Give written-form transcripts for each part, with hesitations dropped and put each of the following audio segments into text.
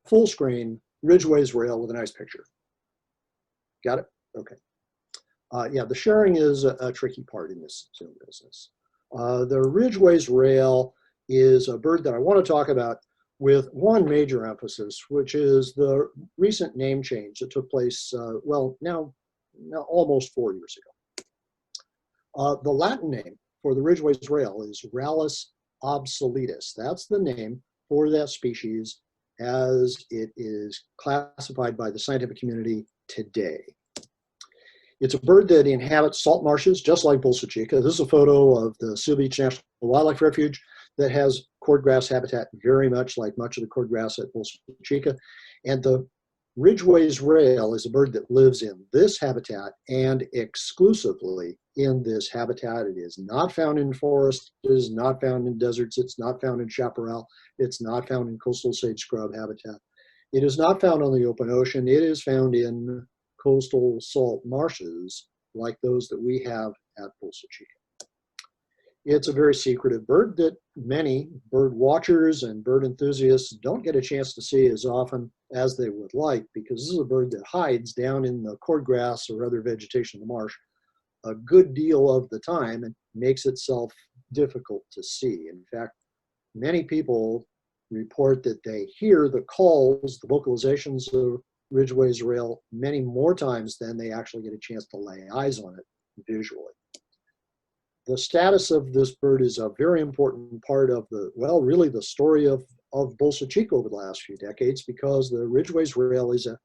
full screen Ridgway's rail with a nice picture. Got it? Okay. Yeah, the sharing is a tricky part in this Zoom business. The Ridgway's rail is a bird that I want to talk about with one major emphasis, which is the recent name change that took place, well, now almost 4 years ago. The Latin name for the Ridgway's rail is Rallus obsoletus. That's the name for that species as it is classified by the scientific community today. It's a bird that inhabits salt marshes, just like Bolsa Chica. This is a photo of the Seal Beach National Wildlife Refuge that has cordgrass habitat very much like much of the cordgrass at Bolsa Chica. And the Ridgway's rail is a bird that lives in this habitat and exclusively in this habitat. It is not found in forests, it is not found in deserts, it's not found in chaparral, it's not found in coastal sage scrub habitat. It is not found on the open ocean, it is found in coastal salt marshes like those that we have at Bolsa Chica. It's a very secretive bird that many bird watchers and bird enthusiasts don't get a chance to see as often as they would like, because this is a bird that hides down in the cordgrass or other vegetation in the marsh a good deal of the time and makes itself difficult to see. In fact, many people report that they hear the calls, the vocalizations of Ridgway's rail many more times than they actually get a chance to lay eyes on it visually. The status of this bird is a very important part of the, well, really the story of Bolsa Chica over the last few decades, because the Ridgway's rail is a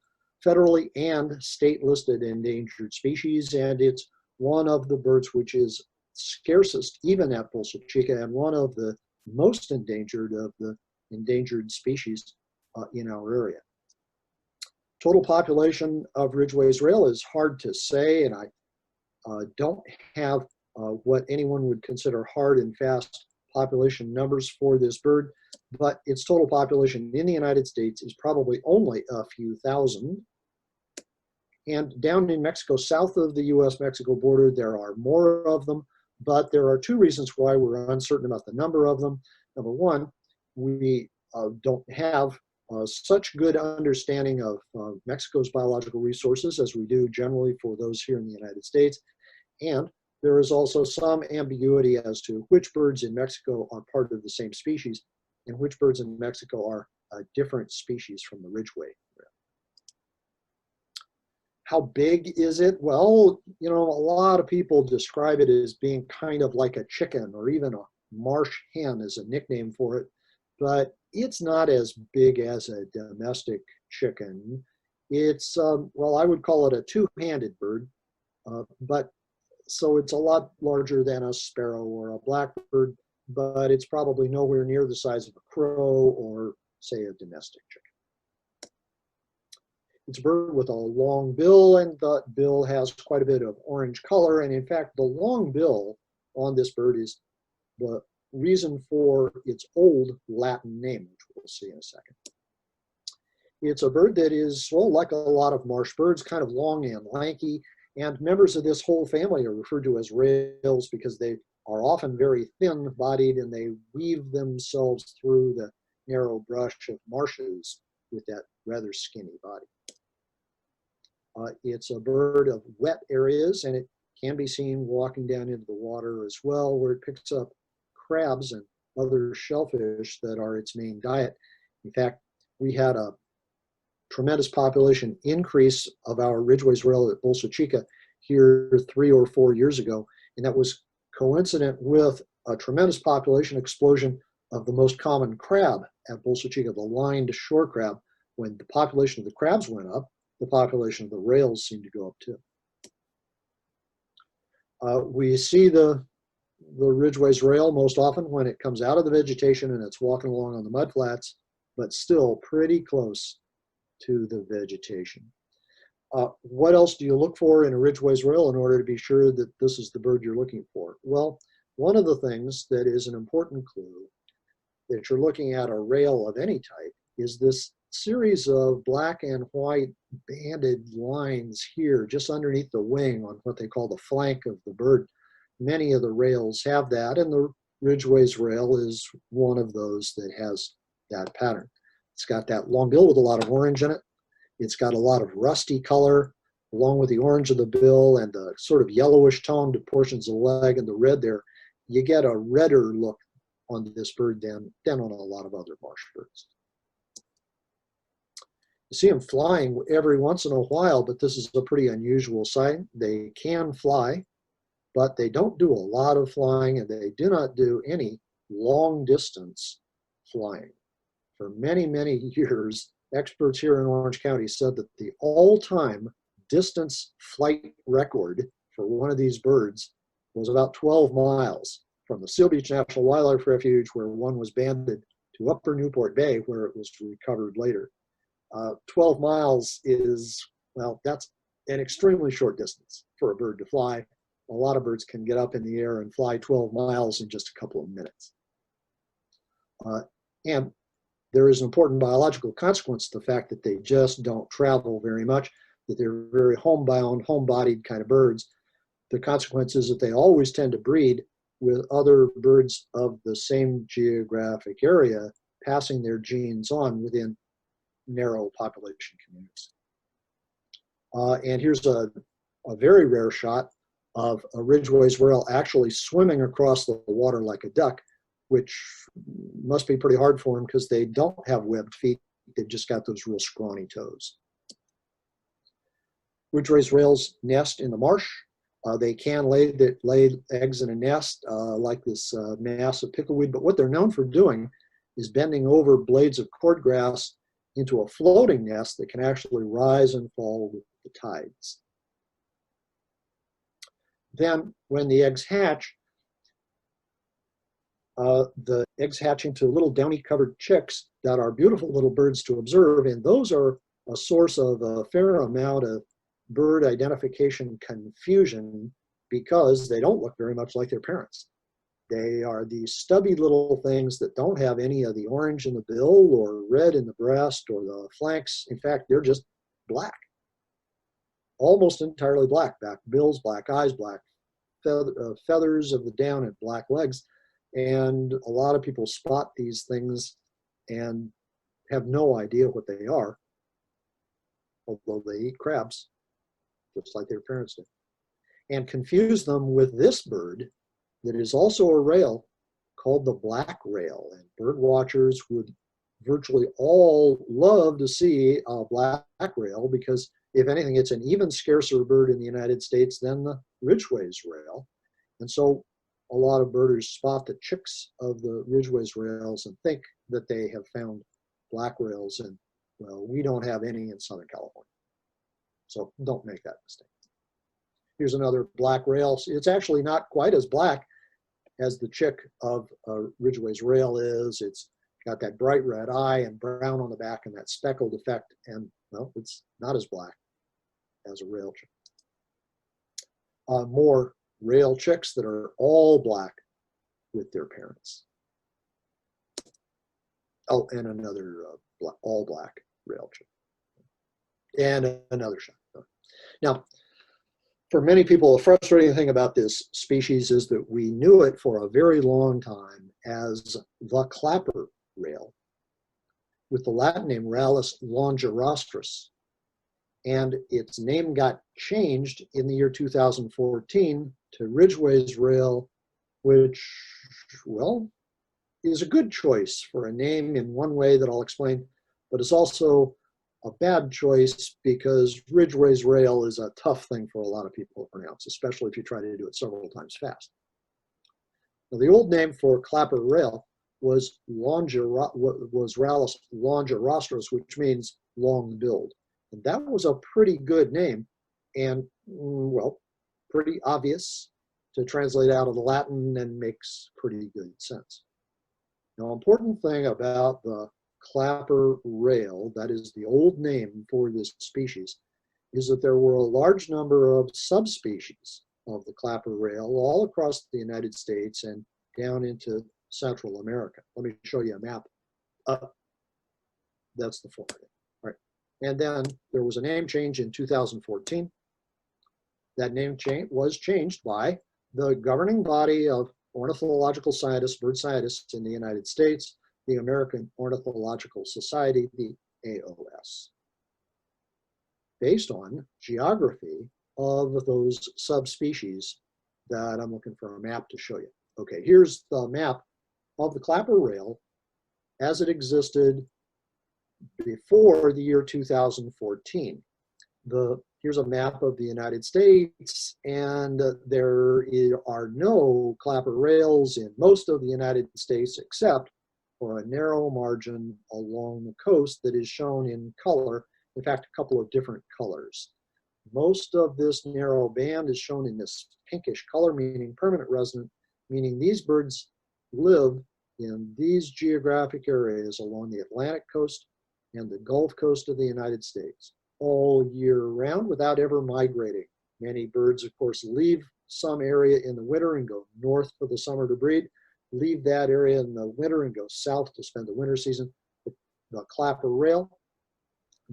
federally and state-listed endangered species, and it's one of the birds which is scarcest even at Bolsa Chica, and one of the most endangered of the endangered species in our area. Total population of Ridgway's rail is hard to say, and I don't have what anyone would consider hard and fast population numbers for this bird, but its total population in the United States is probably only a few thousand. And down in Mexico, south of the US-Mexico border, there are more of them, but there are two reasons why we're uncertain about the number of them. Number one, we don't have such good understanding of Mexico's biological resources as we do generally for those here in the United States. And there is also some ambiguity as to which birds in Mexico are part of the same species and which birds in Mexico are a different species from the Ridgway. How big is it? Well, you know, a lot of people describe it as being kind of like a chicken, or even a marsh hen is a nickname for it, but it's not as big as a domestic chicken. It's, well, I would call it a two-handed bird, but so it's a lot larger than a sparrow or a blackbird, but it's probably nowhere near the size of a crow or, say, a domestic chicken. It's a bird with a long bill, and the bill has quite a bit of orange color, and in fact, the long bill on this bird is the reason for its old Latin name, which we'll see in a second. It's a bird that is, well, like a lot of marsh birds, kind of long and lanky, and members of this whole family are referred to as rails because they are often very thin-bodied and they weave themselves through the narrow brush of marshes with that rather skinny body. It's a bird of wet areas, and it can be seen walking down into the water as well, where it picks up crabs and other shellfish that are its main diet. In fact, we had a tremendous population increase of our Ridgway's rail at Bolsa Chica here 3 or 4 years ago, and that was coincident with a tremendous population explosion of the most common crab at Bolsa Chica, the lined shore crab. When the population of the crabs went up, the population of the rails seemed to go up too. We see the Ridgway's rail most often when it comes out of the vegetation and it's walking along on the mudflats, but still pretty close to the vegetation. What else do you look for in a Ridgway's rail in order to be sure that this is the bird you're looking for? Well, one of the things that is an important clue that you're looking at a rail of any type is this series of black and white banded lines here just underneath the wing on what they call the flank of the bird. Many of the rails have that, and the Ridgway's rail is one of those that has that pattern. It's got that long bill with a lot of orange in it. It's got a lot of rusty color, along with the orange of the bill and the sort of yellowish toned portions of the leg and the red there. You get a redder look on this bird than on a lot of other marsh birds. You see them flying every once in a while, but this is a pretty unusual sight. They can fly, but they don't do a lot of flying, and they do not do any long distance flying. For many, many years, experts here in Orange County said that the all-time distance flight record for one of these birds was about 12 miles from the Seal Beach National Wildlife Refuge, where one was banded, to Upper Newport Bay, where it was recovered later. 12 miles is, well, that's an extremely short distance for a bird to fly. A lot of birds can get up in the air and fly 12 miles in just a couple of minutes. And there is an important biological consequence to the fact that they just don't travel very much, that they're very homebound, homebodied kind of birds. The consequence is that they always tend to breed with other birds of the same geographic area, passing their genes on within narrow population communities. And here's a very rare shot of a Ridgway's rail actually swimming across the water like a duck, which must be pretty hard for them because they don't have webbed feet. They've just got those real scrawny toes. Ridgway's rails nest in the marsh. They can lay eggs in a nest like this mass of pickleweed, but what they're known for doing is bending over blades of cordgrass into a floating nest that can actually rise and fall with the tides. Then when the eggs hatch, the eggs hatch into little downy-covered chicks that are beautiful little birds to observe, and those are a source of a fair amount of bird identification confusion because they don't look very much like their parents. They are these stubby little things that don't have any of the orange in the bill or red in the breast or the flanks. In fact, they're just black, almost entirely black. Black bills, black eyes, black feathers of the down, and black legs. And a lot of people spot these things and have no idea what they are, although they eat crabs, just like their parents did, and confuse them with this bird that is also a rail called the black rail. And bird watchers would virtually all love to see a black rail because, if anything, it's an even scarcer bird in the United States than the Ridgway's rail. And so a lot of birders spot the chicks of the Ridgway's rails and think that they have found black rails, and well, we don't have any in Southern California. So don't make that mistake. Here's another black rail. It's actually not quite as black as the chick of Ridgway's rail is. It's got that bright red eye and brown on the back and that speckled effect, and well, it's not as black as a rail chick. More rail chicks that are all black with their parents. Oh, and another all black rail chick. And another shot. Now, for many people, the frustrating thing about this species is that we knew it for a very long time as the clapper rail, with the Latin name Rallus longirostris. And its name got changed in the year 2014 to Ridgway's rail, which, well, is a good choice for a name in one way that I'll explain, but it's also a bad choice because Ridgway's rail is a tough thing for a lot of people to pronounce, especially if you try to do it several times fast. Now, the old name for clapper rail was Rallus longirostris, which means long-billed. And that was a pretty good name and, well, pretty obvious to translate out of the Latin and makes pretty good sense. Now, important thing about the clapper rail, that is the old name for this species, is that there were a large number of subspecies of the clapper rail all across the United States and down into Central America. Let me show you a map. That's the Florida. All right. And then there was a name change in 2014. That name change was changed by the governing body of ornithological scientists, bird scientists in the United States, the American Ornithological Society, the AOS, based on geography of those subspecies that I'm looking for a map to show you. Okay, here's the map of the clapper rail as it existed before the year 2014. Here's a map of the United States, and there are no clapper rails in most of the United States except for a narrow margin along the coast that is shown in color, in fact, a couple of different colors. Most of this narrow band is shown in this pinkish color, meaning permanent resident, meaning these birds live in these geographic areas along the Atlantic coast and the Gulf Coast of the United States all year round without ever migrating. Many birds, of course, leave some area in the winter and go north for the summer to breed, leave that area in the winter and go south to spend the winter season. The clapper rail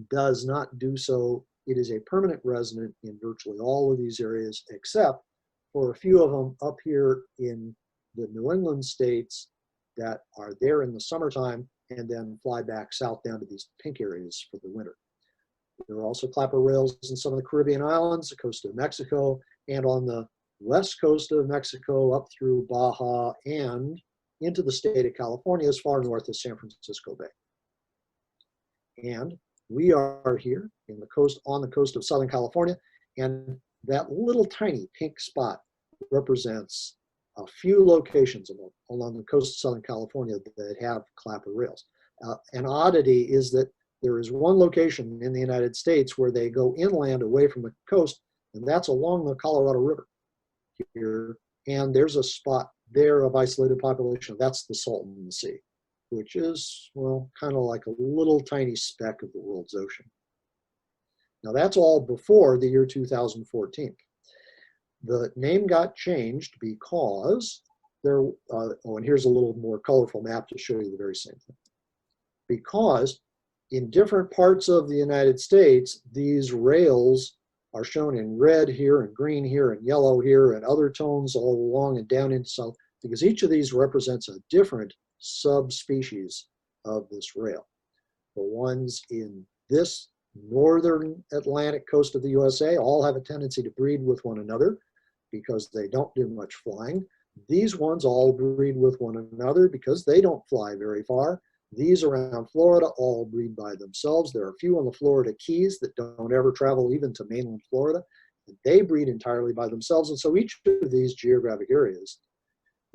does not do so. It is a permanent resident in virtually all of these areas, except for a few of them up here in the New England states that are there in the summertime and then fly back south down to these pink areas for the winter. There are also clapper rails in some of the Caribbean islands, the coast of Mexico, and on the west coast of Mexico up through Baja and into the state of California as far north as San Francisco Bay. And we are here in the coast, on the coast of Southern California, and that little tiny pink spot represents a few locations along the coast of Southern California that have clapper rails. An oddity is that there is one location in the United States where they go inland away from the coast, and that's along the Colorado River here. And there's a spot there of isolated population. That's the Salton Sea, which is, well, kind of like a little tiny speck of the world's ocean. Now, that's all before the year 2014. The name got changed because and here's a little more colorful map to show you the very same thing. Because in different parts of the United States, these rails are shown in red here and green here and yellow here and other tones all along and down into south, because each of these represents a different subspecies of this rail. The ones in this northern Atlantic coast of the USA all have a tendency to breed with one another because they don't do much flying. These ones all breed with one another because they don't fly very far. These around Florida all breed by themselves. There are a few on the Florida Keys that don't ever travel even to mainland Florida. And they breed entirely by themselves. And so each of these geographic areas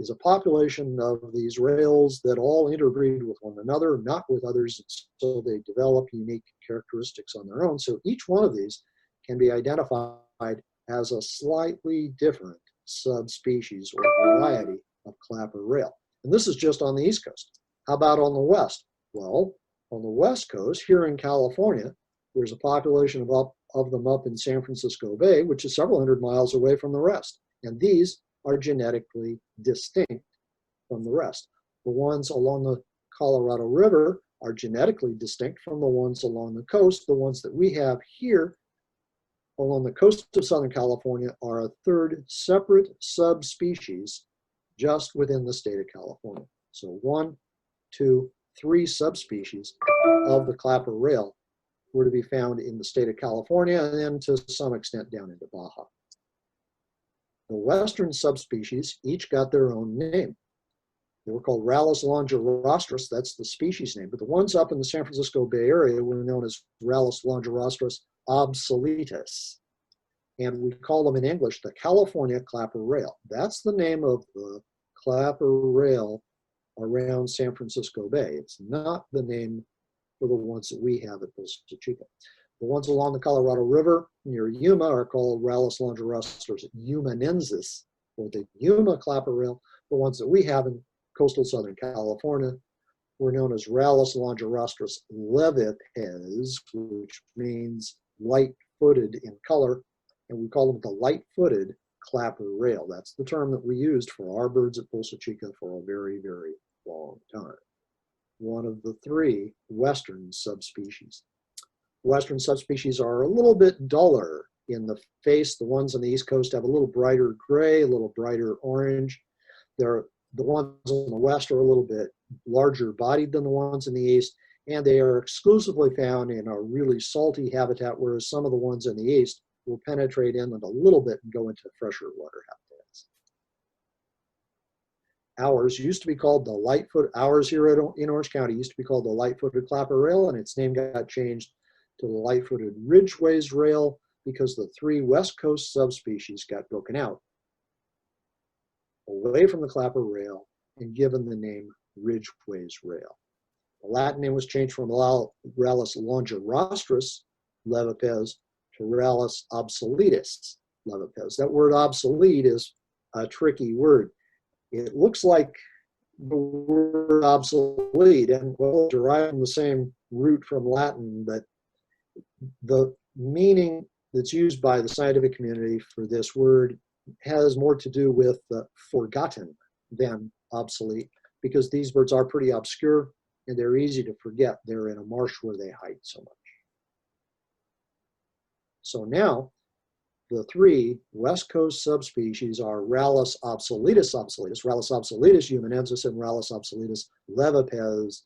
is a population of these rails that all interbreed with one another, not with others. So they develop unique characteristics on their own. So each one of these can be identified as a slightly different subspecies or variety of clapper rail. And this is just on the East Coast. How about on the West? Well, on the West Coast, here in California, there's a population of them up in San Francisco Bay, which is several hundred miles away from the rest. And these are genetically distinct from the rest. The ones along the Colorado River are genetically distinct from the ones along the coast. The ones that we have here along the coast of Southern California are a third separate subspecies just within the state of California. So 1, 2, 3 subspecies of the clapper rail were to be found in the state of California and then to some extent down into Baja. The western subspecies each got their own name. They were called Rallus longirostris, that's the species name, but the ones up in the San Francisco Bay Area were known as Rallus longirostris obsoletus. And we call them in English the California clapper rail. That's the name of the clapper rail around San Francisco Bay. It's not the name for the ones that we have at Bolsa Chica. The ones along the Colorado River near Yuma are called Rallus longirostris yumanensis, or the Yuma clapper rail. The ones that we have in coastal Southern California were known as Rallus longirostris levipes, which means light-footed in color, and we call them the light-footed clapper rail. That's the term that we used for our birds at Bolsa Chica for a very, very long time. One of the 3 western subspecies. Western subspecies are a little bit duller in the face. The ones on the East Coast have a little brighter gray, a little brighter orange. The ones on the west are a little bit larger bodied than the ones in the east, and they are exclusively found in a really salty habitat, whereas some of the ones in the east will penetrate inland a little bit and go into fresher water habitats. Ours used to be called the Lightfoot, ours here in Orange County used to be called the light-footed clapper rail, and its name got changed to the light-footed ridgeways rail because the 3 West Coast subspecies got broken out away from the clapper rail and given the name ridgeways rail. The Latin name was changed from Rallus longirostris levipes to Rallus obsoletus levipes. That word obsolete is a tricky word. It looks like the word obsolete, and well, derived from the same root from Latin, but the meaning that's used by the scientific community for this word has more to do with forgotten than obsolete, because these birds are pretty obscure and they're easy to forget. They're in a marsh where they hide so much. So now, the 3 West Coast subspecies are Rallus obsoletus, Rallus obsoletus humanensis, and Rallus obsoletus levipes.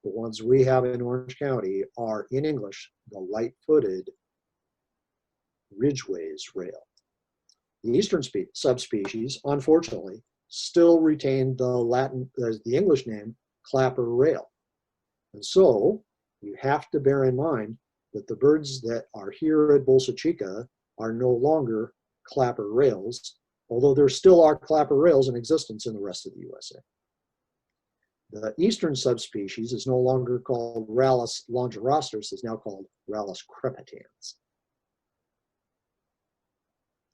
The ones we have in Orange County are, in English, the light-footed ridgeways rail. The eastern subspecies, unfortunately, still retain the English name clapper rail. And so you have to bear in mind that the birds that are here at Bolsa Chica are no longer clapper rails, although there still are clapper rails in existence in the rest of the USA. The eastern subspecies is no longer called Rallus longirostris, is now called Rallus crepitans.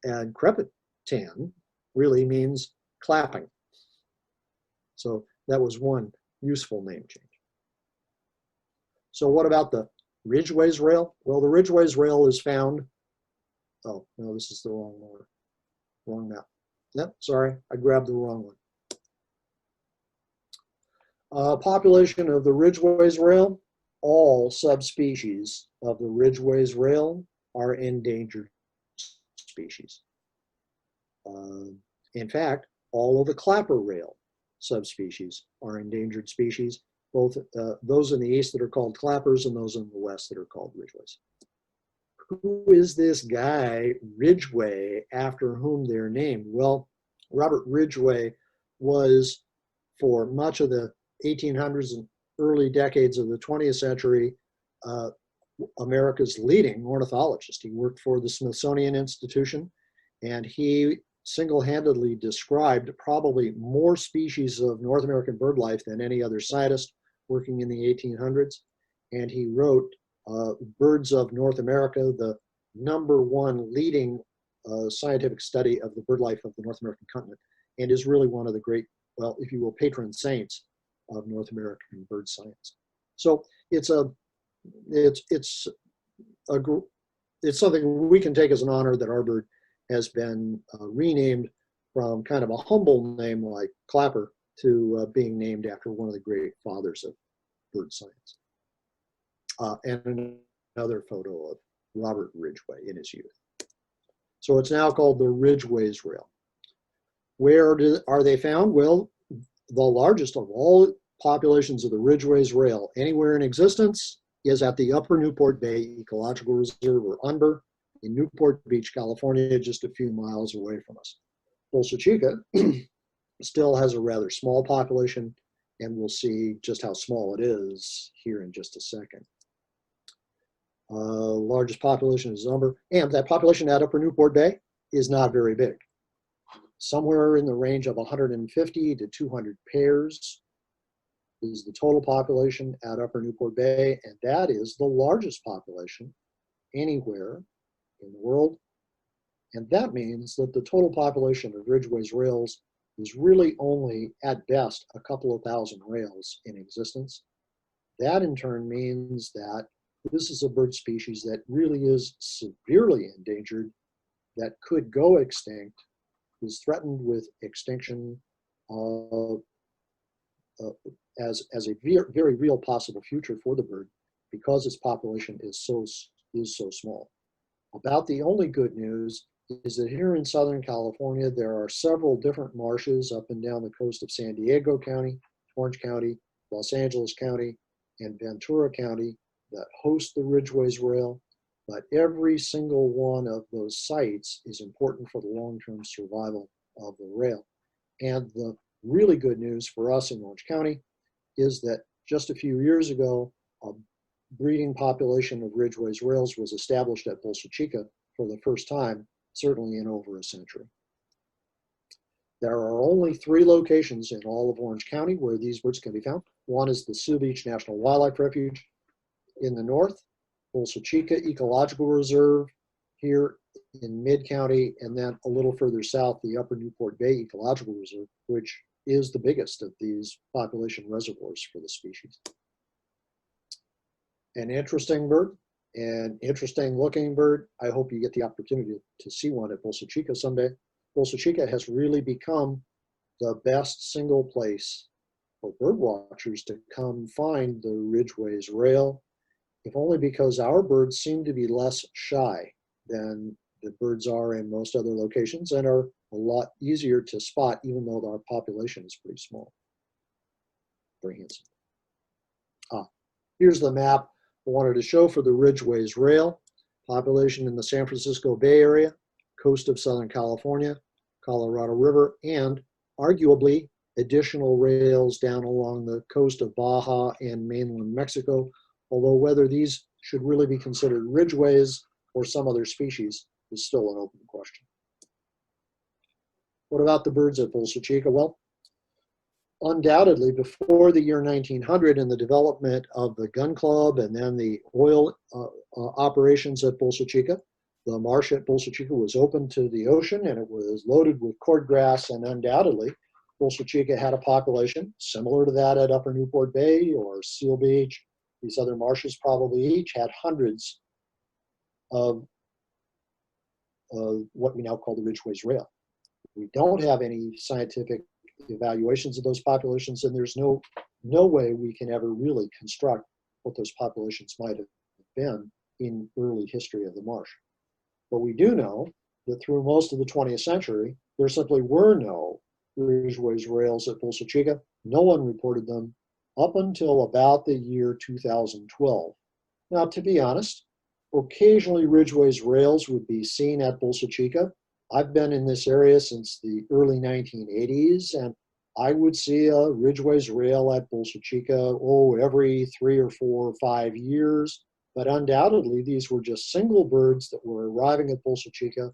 And crepitan really means clapping. So that was one useful name change. So what about the ridgeways rail? Well, the ridgeways rail is found, oh, no, this is the wrong map. Yep, sorry, I grabbed the wrong one. Population of the ridgeways rail, all subspecies of the ridgeways rail are endangered species. In fact, all of the clapper rail subspecies are endangered species, both those in the east that are called clappers and those in the west that are called ridgeways. Who is this guy, Ridgway, after whom they're named? Well, Robert Ridgway was, for much of the 1800s and early decades of the 20th century, America's leading ornithologist. He worked for the Smithsonian Institution, and he single-handedly described probably more species of North American bird life than any other scientist working in the 1800s. And he wrote Birds of North America, the #1 leading scientific study of the bird life of the North American continent, and is really one of the great, well, if you will, patron saints of North American bird science. So it's something we can take as an honor that our bird has been renamed from kind of a humble name like clapper to being named after one of the great fathers of bird science. And another photo of Robert Ridgway in his youth. So it's now called the Ridgeways Rail. Where are they found? Well, the largest of all populations of the Ridgeways Rail anywhere in existence is at the Upper Newport Bay Ecological Reserve, or UNBR, in Newport Beach, California, just a few miles away from us. Bolsa Chica still has a rather small population, and we'll see just how small it is here in just a second. Largest population is UNBR, and that population at Upper Newport Bay is not very big. Somewhere in the range of 150 to 200 pairs is the total population at Upper Newport Bay, and that is the largest population anywhere in the world. And that means that the total population of Ridgway's rails is really only, at best, a couple of thousand rails in existence. That in turn means that this is a bird species that really is severely endangered, that could go extinct, is threatened with extinction as a very real possible future for the bird, because its population is so small. About the only good news is that here in Southern California, there are several different marshes up and down the coast of San Diego County, Orange County, Los Angeles County, and Ventura County that host the Ridgeways Rail, but every single one of those sites is important for the long-term survival of the rail. And the really good news for us in Orange County is that just a few years ago, a breeding population of Ridgeways rails was established at Bolsa Chica for the first time, certainly in over a century. There are only 3 locations in all of Orange County where these birds can be found. One is the Seal Beach National Wildlife Refuge in the north, Bolsa Chica Ecological Reserve here in mid-county, and then a little further south, the Upper Newport Bay Ecological Reserve, which is the biggest of these population reservoirs for the species. An interesting bird, an interesting looking bird. I hope you get the opportunity to see one at Bolsa Chica someday. Bolsa Chica has really become the best single place for bird watchers to come find the Ridgeways rail, if only because our birds seem to be less shy than the birds are in most other locations and are a lot easier to spot, even though our population is pretty small. Very handsome. Here's the map I wanted to show for the Ridgeways rail. Population in the San Francisco Bay Area, coast of Southern California, Colorado River, and arguably additional rails down along the coast of Baja and mainland Mexico, although whether these should really be considered Ridgeways or some other species is still an open question. What about the birds at Bolsa Chica? Well, undoubtedly, before the year 1900 and the development of the gun club and then the oil operations at Bolsa Chica, the marsh at Bolsa Chica was open to the ocean and it was loaded with cordgrass, and undoubtedly Bolsa Chica had a population similar to that at Upper Newport Bay or Seal Beach. These other marshes probably each had hundreds of what we now call the Ridgeways rail. We don't have any scientific evaluations of those populations, and there's no way we can ever really construct what those populations might have been in early history of the marsh. But we do know that through most of the 20th century, there simply were no Ridgeways rails at Bolsa Chica. No one reported them up until about the year 2012. Now, to be honest, occasionally Ridgeways rails would be seen at Bolsa Chica. I've been in this area since the early 1980s, and I would see a Ridgeways rail at Bolsa Chica, every 3 or 4 or 5 years. But undoubtedly, these were just single birds that were arriving at Bolsa Chica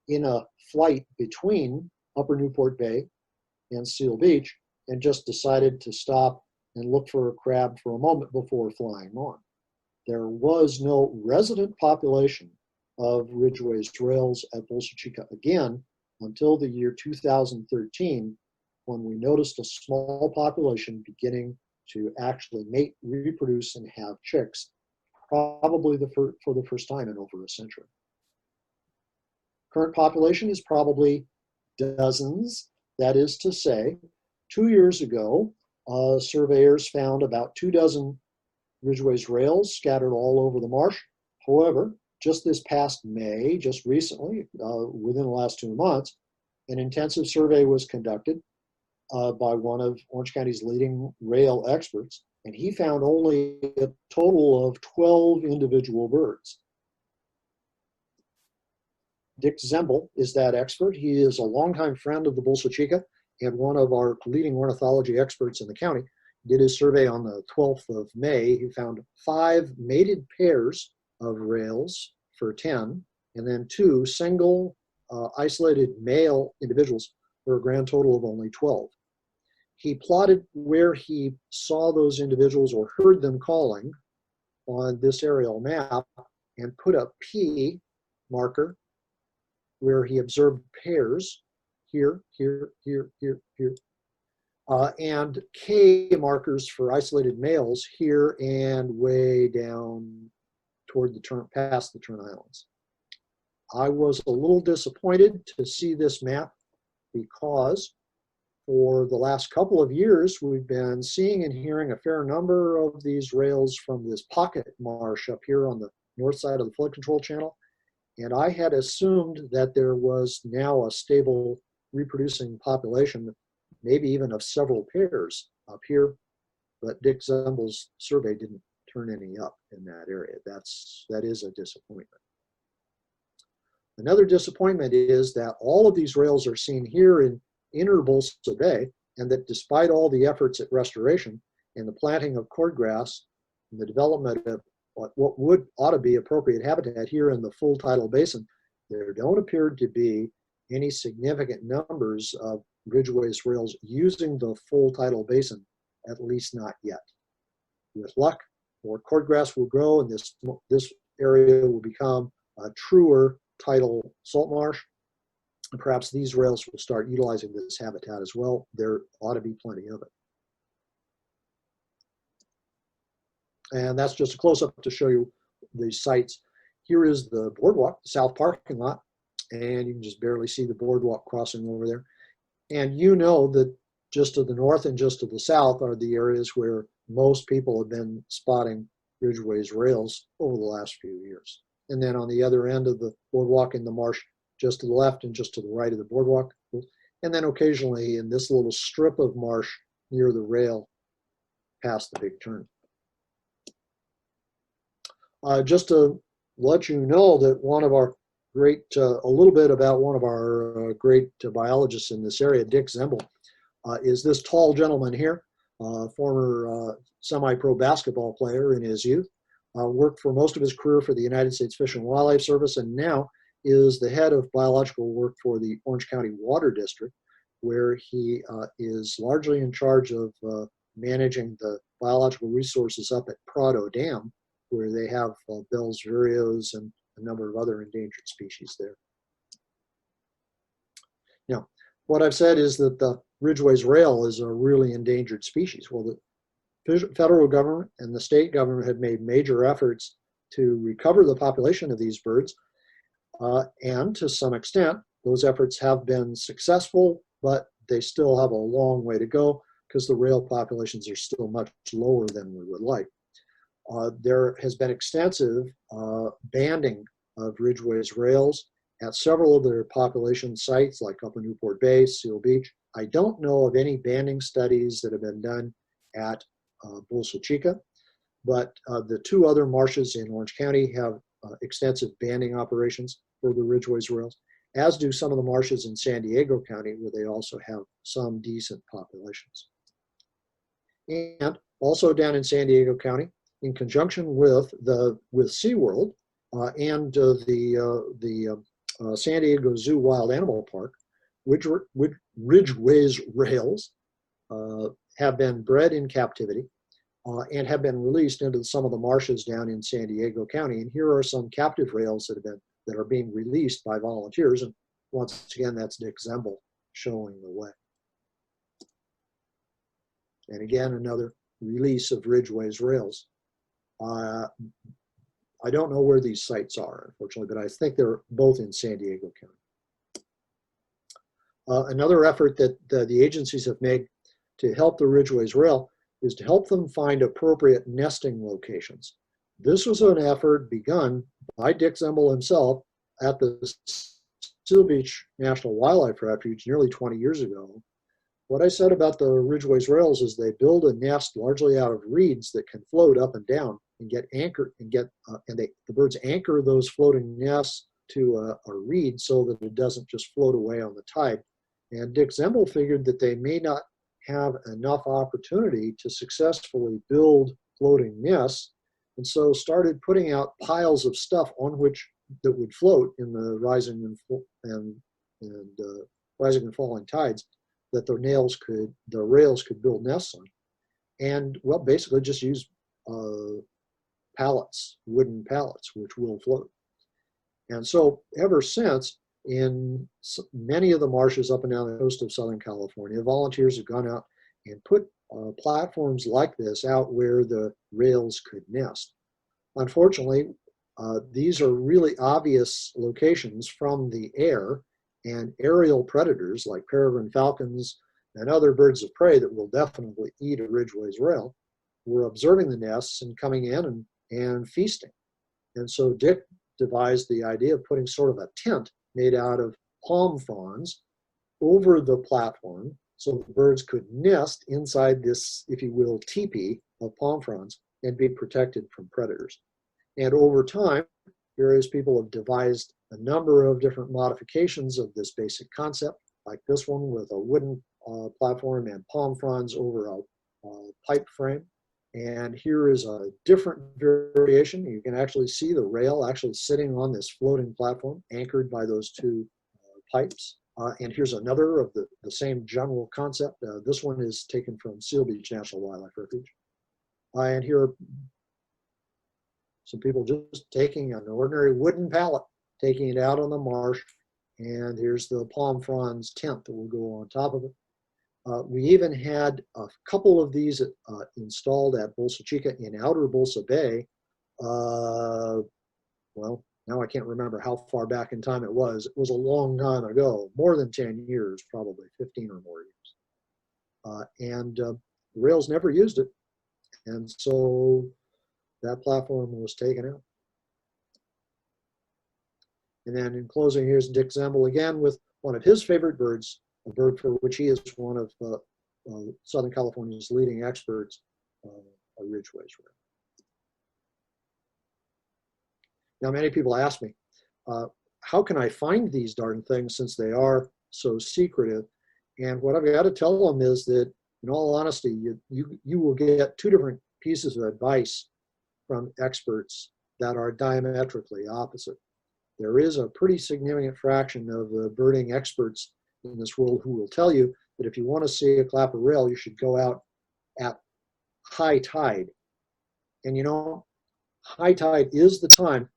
in a flight between Upper Newport Bay and Seal Beach, and just decided to stop and look for a crab for a moment before flying on. There was no resident population of Ridgeways rails at Bolsa Chica again until the year 2013, when we noticed a small population beginning to actually mate, reproduce, and have chicks, probably for the first time in over a century. Current population is probably dozens. That is to say, 2 years ago, surveyors found about 2 dozen Ridgeways rails scattered all over the marsh. However, just this past May, just recently, within the last 2 months, an intensive survey was conducted by one of Orange County's leading rail experts, and he found only a total of 12 individual birds. Dick Zembel is that expert. He is a longtime friend of the Bolsa Chica and one of our leading ornithology experts in the county. He did his survey on the 12th of May. He found 5 mated pairs of rails for 10, and then 2 single isolated male individuals for a grand total of only 12. He plotted where he saw those individuals or heard them calling on this aerial map and put a P marker where he observed pairs here, here, here, here, here, and K markers for isolated males here and way down toward the turn, past the Turn Islands. I was a little disappointed to see this map because for the last couple of years, we've been seeing and hearing a fair number of these rails from this pocket marsh up here on the north side of the flood control channel. And I had assumed that there was now a stable reproducing population, maybe even of several pairs up here. but Dick Zemble's survey didn't turn any up in that area. That is a disappointment. Another disappointment is that all of these rails are seen here in inner Bolsa Bay, and that despite all the efforts at restoration and the planting of cordgrass and the development of what ought to be appropriate habitat here in the full tidal basin, there don't appear to be any significant numbers of ridgeways rails using the full tidal basin, at least not yet. With luck, more cordgrass will grow and this area will become a truer tidal salt marsh. And perhaps these rails will start utilizing this habitat as well. There ought to be plenty of it. And that's just a close-up to show you the sites. Here is the boardwalk, the south parking lot, and you can just barely see the boardwalk crossing over there. And you know that just to the north and just to the south are the areas where most people have been spotting ridgeways rails over the last few years. And then on the other end of the boardwalk in the marsh, just to the left and just to the right of the boardwalk. And then occasionally in this little strip of marsh near the rail past the big turn. Just to let you know that one of our great, a little bit about one of our great biologists in this area, Dick Zemble, is this tall gentleman here, former semi-pro basketball player in his youth, worked for most of his career for the United States Fish and Wildlife Service, and now is the head of biological work for the Orange County Water District, where he is largely in charge of managing the biological resources up at Prado Dam, where they have Bell's vireos and a number of other endangered species there. Now, what I've said is that the Ridgway's rail is a really endangered species. Well, the federal government and the state government have made major efforts to recover the population of these birds, and to some extent, those efforts have been successful, but they still have a long way to go because the rail populations are still much lower than we would like. There has been extensive banding of Ridgway's rails at several of their population sites like Upper Newport Bay, Seal Beach. I don't know of any banding studies that have been done at Bolsa Chica, but the two other marshes in Orange County have extensive banding operations for the Ridgway's rails, as do some of the marshes in San Diego County, where they also have some decent populations. And also down in San Diego County, in conjunction with SeaWorld and the San Diego Zoo Wild Animal Park, Ridgway's rails have been bred in captivity and have been released into some of the marshes down in San Diego County. And here are some captive rails that are being released by volunteers. And once again, that's Dick Zemble showing the way. And again, another release of Ridgway's rails. I don't know where these sites are, unfortunately, but I think they're both in San Diego County. Another effort that the agencies have made to help the Ridgway's rail is to help them find appropriate nesting locations. This was an effort begun by Dick Zemble himself at the Seal Beach National Wildlife Refuge nearly 20 years ago. What I said about the Ridgway's rails is they build a nest largely out of reeds that can float up and down and get anchored, and the birds anchor those floating nests to a reed so that it doesn't just float away on the tide. And Dick Zemble figured that they may not have enough opportunity to successfully build floating nests, and so started putting out piles of stuff on which that would float in the rising and falling tides that the rails could build nests on. And well, basically just use wooden pallets, which will float. And so ever since, in many of the marshes up and down the coast of Southern California, volunteers have gone out and put platforms like this out where the rails could nest. Unfortunately, these are really obvious locations from the air, and aerial predators like peregrine falcons and other birds of prey that will definitely eat a Ridgway's rail were observing the nests and coming in and feasting. And so Dick devised the idea of putting sort of a tent made out of palm fronds over the platform so the birds could nest inside this, if you will, teepee of palm fronds and be protected from predators. And over time, various people have devised a number of different modifications of this basic concept, like this one with a wooden platform and palm fronds over a pipe frame. And here is a different variation. You can actually see the rail actually sitting on this floating platform anchored by those two pipes. And here's another of the same general concept. This one is taken from Seal Beach National Wildlife Refuge. And here are some people just taking an ordinary wooden pallet, taking it out on the marsh. And here's the palm fronds tent that will go on top of it. We even had a couple of these installed at Bolsa Chica in outer Bolsa Bay. Well, now I can't remember how far back in time it was. It was a long time ago, more than 10 years, probably 15 or more years. And the rails never used it. And so that platform was taken out. And then in closing, here's Dick Zembel again with one of his favorite birds, a bird for which he is one of Southern California's leading experts, a ridgeway's rail. Now, many people ask me, how can I find these darn things since they are so secretive? And what I've got to tell them is that, in all honesty, you will get two different pieces of advice from experts that are diametrically opposite. There is a pretty significant fraction of the birding experts in this world who will tell you that if you want to see a clapper rail, you should go out at high tide. And you know, high tide is the time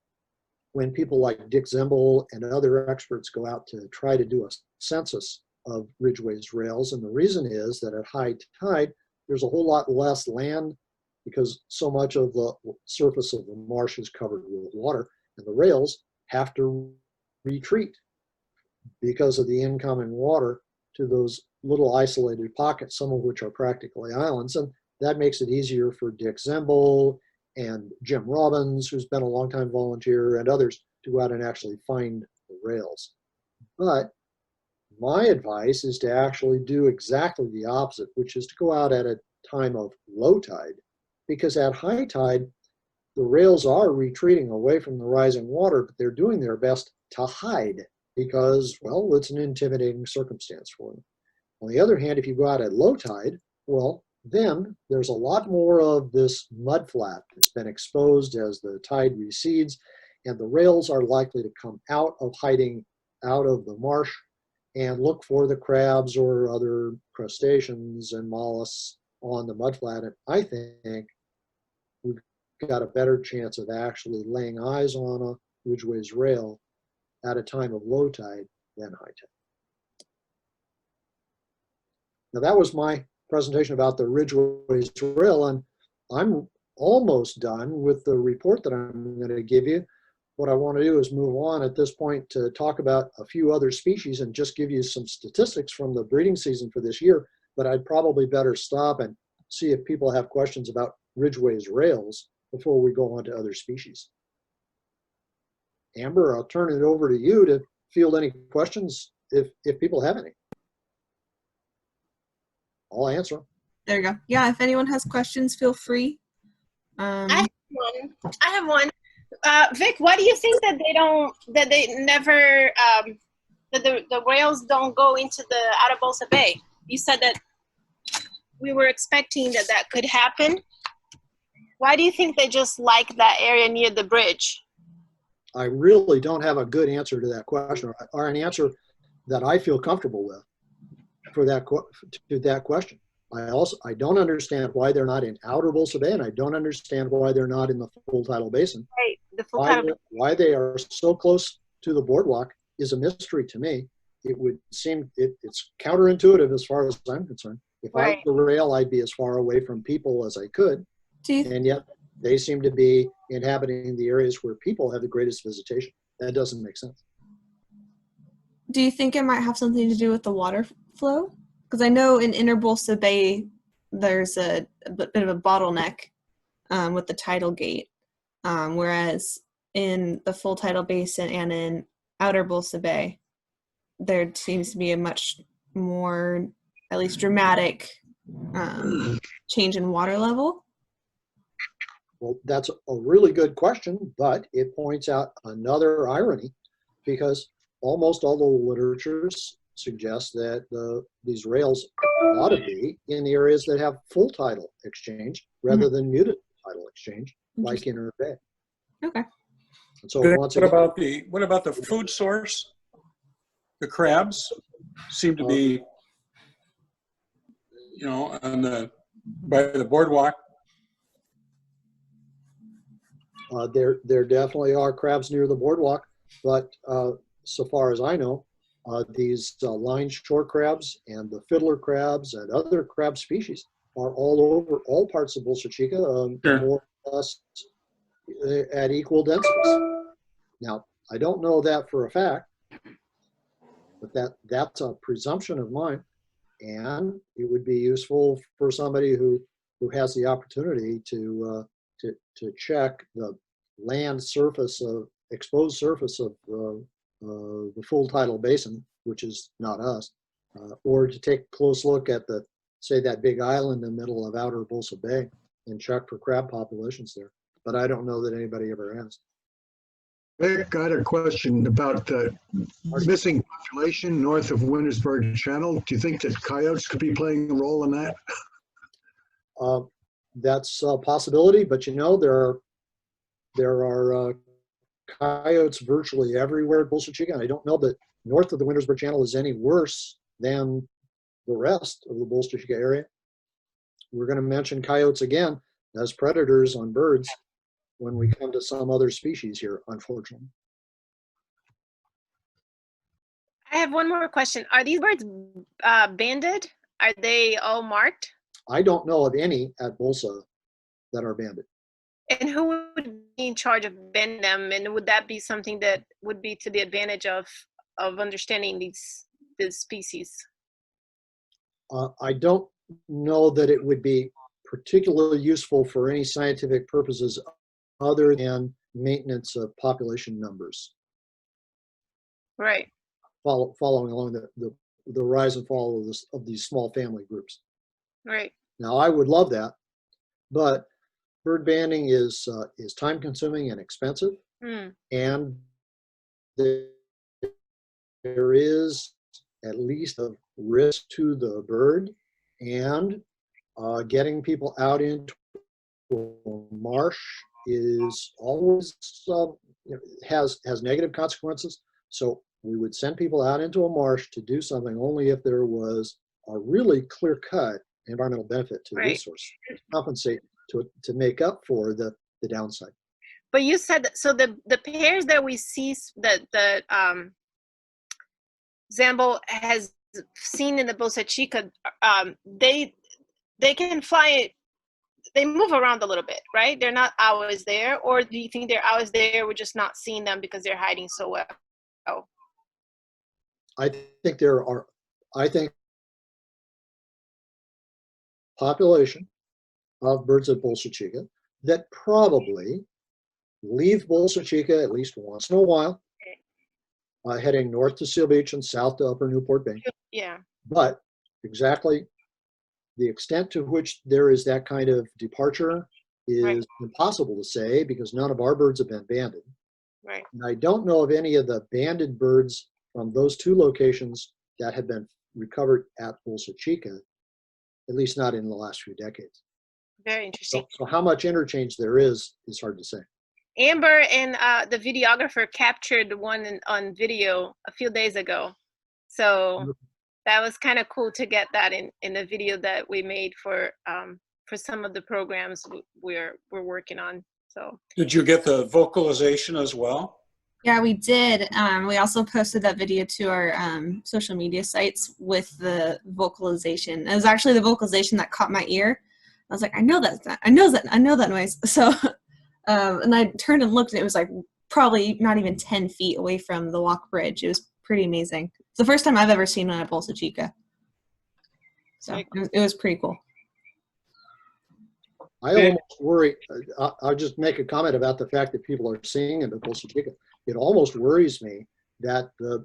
when people like Dick Zembel and other experts go out to try to do a census of ridgeways rails. And the reason is that at high tide, there's a whole lot less land because so much of the surface of the marsh is covered with water, and the rails have to retreat because of the incoming water to those little isolated pockets, some of which are practically islands. And that makes it easier for Dick Zembel and Jim Robbins, who's been a longtime volunteer, and others to go out and actually find the rails. But my advice is to actually do exactly the opposite, which is to go out at a time of low tide, because at high tide, the rails are retreating away from the rising water, but they're doing their best to hide because, well, it's an intimidating circumstance for them. On the other hand, if you go out at low tide, well, then there's a lot more of this mud flat that's been exposed as the tide recedes, and the rails are likely to come out of hiding out of the marsh and look for the crabs or other crustaceans and mollusks on the mud flat. And I think we've got a better chance of actually laying eyes on a ridgeway's rail at a time of low tide than high tide. Now that was my presentation about the ridgeway's rail, and I'm almost done with the report that I'm going to give you. What I want to do is move on at this point to talk about a few other species and just give you some statistics from the breeding season for this year, but I'd probably better stop and see if people have questions about ridgeway's rails before we go on to other species. Amber, I'll turn it over to you to field any questions if people have any. I'll answer them. There you go. Yeah, if anyone has questions, feel free. I have one. Vic, why do you think that the rails don't go into the outer Bolsa Bay? You said that we were expecting that could happen. Why do you think they just like that area near the bridge? I really don't have a good answer to that question, or an answer that I feel comfortable with for that question. I don't understand why they're not in outer Bolsa Bay, and I don't understand why they're not in the full tidal basin. Right, the full tidal basin. Why they are so close to the boardwalk is a mystery to me. It would seem it's counterintuitive as far as I'm concerned. If I were the rail, I'd be as far away from people as I could, and yet they seem to be inhabiting the areas where people have the greatest visitation. That doesn't make sense. Do you think it might have something to do with the water flow? Because I know in Inner Bolsa Bay, there's a bit of a bottleneck with the tidal gate, whereas in the full tidal basin and in Outer Bolsa Bay, there seems to be a much more at least dramatic change in water level? Well, that's a really good question, but it points out another irony, because almost all the literature suggests that these rails ought to be in the areas that have full tidal exchange rather than muted tidal exchange, like Inner Bay. Okay. And so Then once what again, about the food source? The crabs seem to be, you know, by the boardwalk. there definitely are crabs near the boardwalk, but so far as I know, these line shore crabs and the fiddler crabs and other crab species are all over all parts of Bolsa Chica, Sure. more or less at equal densities. Now, I don't know that for a fact, but that's a presumption of mine, and it would be useful for somebody who has the opportunity to check the land surface of exposed surface of the full tidal basin, which is not us, or to take a close look at say that big island in the middle of outer Bolsa Bay and check for crab populations there. But I don't know that anybody ever asked. Vic, I had a question about the missing population north of Wintersburg Channel. Do you think that coyotes could be playing a role in that? That's a possibility, but you know, there are coyotes virtually everywhere at Bolsa Chica. I don't know that north of the Wintersburg Channel is any worse than the rest of the Bolsa Chica area. We're going to mention coyotes again as predators on birds when we come to some other species here, unfortunately. I have one more question. Are these birds banded? Are they all marked? I don't know of any at Bolsa that are banded. And who would be in charge of banding them? And would that be something that would be to the advantage of understanding these species? I don't know that it would be particularly useful for any scientific purposes other than maintenance of population numbers. Right. Following along the rise and fall of these small family groups. Right. Now, I would love that, but bird banding is time consuming and expensive, and there is at least a risk to the bird, and getting people out into a marsh is always has negative consequences. So we would send people out into a marsh to do something only if there was a really clear-cut environmental benefit to the resource, to compensate to make up for the downside. But you said that, so the pairs that we see that the Zambo has seen in the Bolsa Chica, they can fly. They move around a little bit, right? They're not always there, or do you think they're always there? We're just not seeing them because they're hiding so well. Oh. I think population of birds at Bolsa Chica that probably leave Bolsa Chica at least once in a while, heading north to Seal Beach and south to Upper Newport Bay. Yeah. But exactly the extent to which there is that kind of departure is impossible to say, because none of our birds have been banded. Right. And I don't know of any of the banded birds from those two locations that have been recovered at Bolsa Chica, at least not in the last few decades. Very interesting. So how much interchange there is hard to say. Amber and the videographer captured one on video a few days ago. So that was kind of cool to get that in the video that we made for some of the programs we're working on. So did you get the vocalization as well? Yeah, we did. We also posted that video to our social media sites with the vocalization. It was actually the vocalization that caught my ear. I was like, I know that noise. So, and I turned and looked, and it was like probably not even 10 feet away from the walk bridge. It was pretty amazing. It's the first time I've ever seen one at Bolsa Chica. So it was pretty cool. I almost worry, I'll just make a comment about the fact that people are seeing it at Bolsa Chica. It almost worries me that the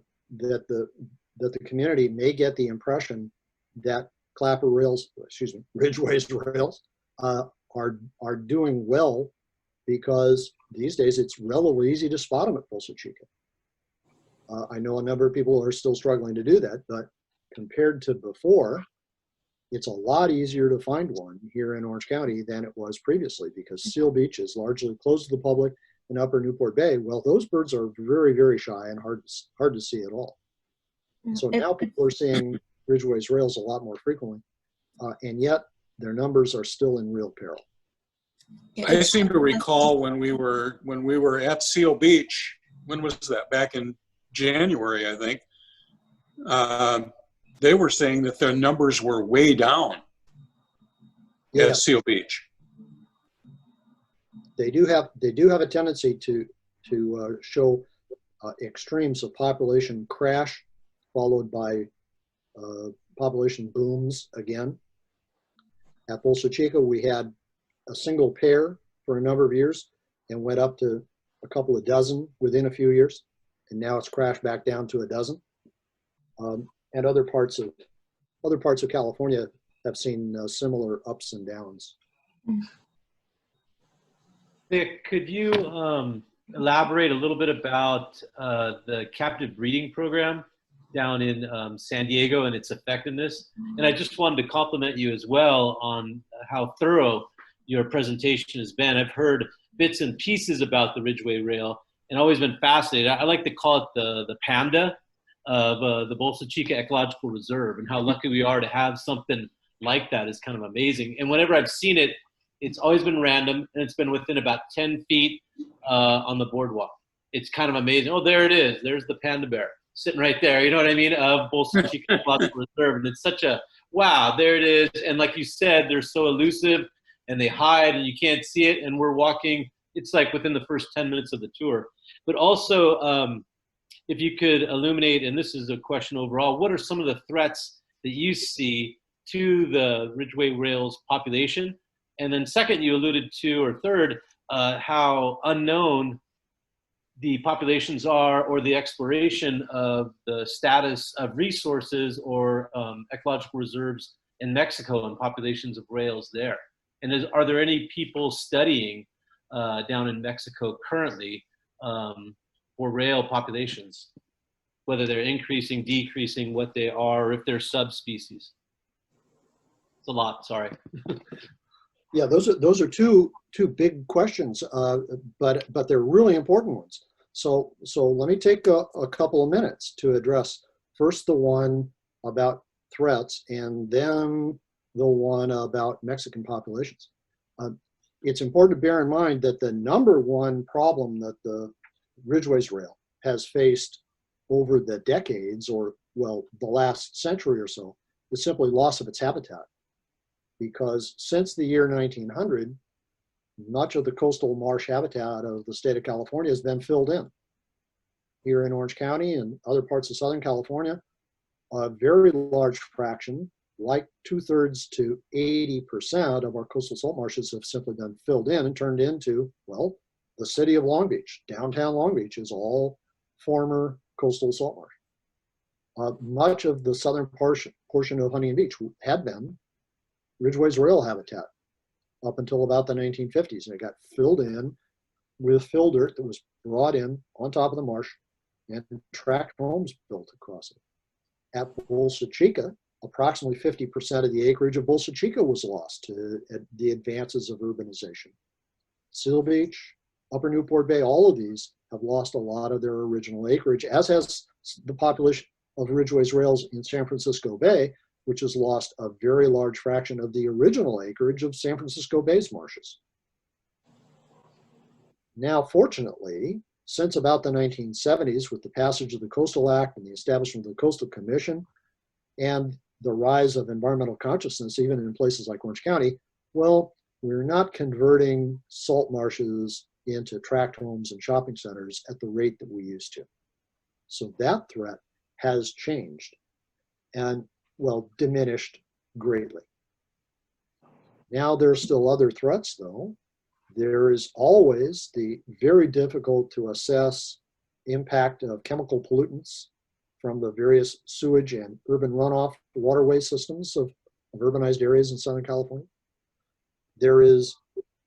community may get the impression that clapper rails, excuse me, ridgeways rails are doing well because these days it's relatively easy to spot them at Bolsa Chica. I know a number of people are still struggling to do that, but compared to before, it's a lot easier to find one here in Orange County than it was previously because Seal Beach is largely closed to the public in Upper Newport Bay. Well, those birds are very, very shy and hard to see at all. So now people are seeing ridgeways rails a lot more frequently, and yet their numbers are still in real peril. I seem to recall when we were at Seal Beach, when was that? Back in January, I think. They were saying that their numbers were way down at Seal Beach. They do have a tendency to show extremes of population crash followed by population booms again. At Bolsa Chica, we had a single pair for a number of years and went up to a couple of dozen within a few years, and now it's crashed back down to a dozen. And other parts of California have seen similar ups and downs. Vic, could you elaborate a little bit about the captive breeding program down in San Diego and its effectiveness? And I just wanted to compliment you as well on how thorough your presentation has been. I've heard bits and pieces about the Ridgeway Rail and always been fascinated. I like to call it the panda of the Bolsa Chica Ecological Reserve, and how lucky we are to have something like that is kind of amazing. And whenever I've seen it, it's always been random, and it's been within about 10 feet on the boardwalk. It's kind of amazing. Oh, there it is. There's the panda bear sitting right there, you know what I mean, of Bolsa Chica Ecological Reserve. And it's such a, wow, there it is. And like you said, they're so elusive, and they hide, and you can't see it, and we're walking. It's like within the first 10 minutes of the tour. But also, if you could illuminate, and this is a question overall, what are some of the threats that you see to the Ridgeway Rails population? And then second, you alluded to, or third, how unknown the populations are, or the exploration of the status of resources or ecological reserves in Mexico and populations of rails there. And are there any people studying down in Mexico currently for rail populations, whether they're increasing, decreasing, what they are, or if they're subspecies? It's a lot, sorry. Yeah, those are two big questions, but they're really important ones. So let me take a couple of minutes to address first the one about threats and then the one about Mexican populations. It's important to bear in mind that the number one problem that the Ridgway's Rail has faced over the decades, or well, the last century or so, is simply loss of its habitat. Because since the year 1900, much of the coastal marsh habitat of the state of California has been filled in. Here in Orange County and other parts of Southern California, a very large fraction, like 2/3 to 80% of our coastal salt marshes have simply been filled in and turned into, well, the city of Long Beach. Downtown Long Beach is all former coastal salt marsh. Much of the southern portion of Huntington Beach had been Ridgway's rail habitat up until about the 1950s, and it got filled in with fill dirt that was brought in on top of the marsh and tract homes built across it. At Bolsa Chica, approximately 50% of the acreage of Bolsa Chica was lost to the advances of urbanization. Seal Beach, Upper Newport Bay, all of these have lost a lot of their original acreage, as has the population of Ridgway's rails in San Francisco Bay, which has lost a very large fraction of the original acreage of San Francisco Bay's marshes. Now, fortunately, since about the 1970s, with the passage of the Coastal Act and the establishment of the Coastal Commission and the rise of environmental consciousness, even in places like Orange County, well, we're not converting salt marshes into tract homes and shopping centers at the rate that we used to. So that threat has changed and, well, diminished greatly. Now there are still other threats, though. There is always the very difficult to assess impact of chemical pollutants from the various sewage and urban runoff waterway systems of of urbanized areas in Southern California. There is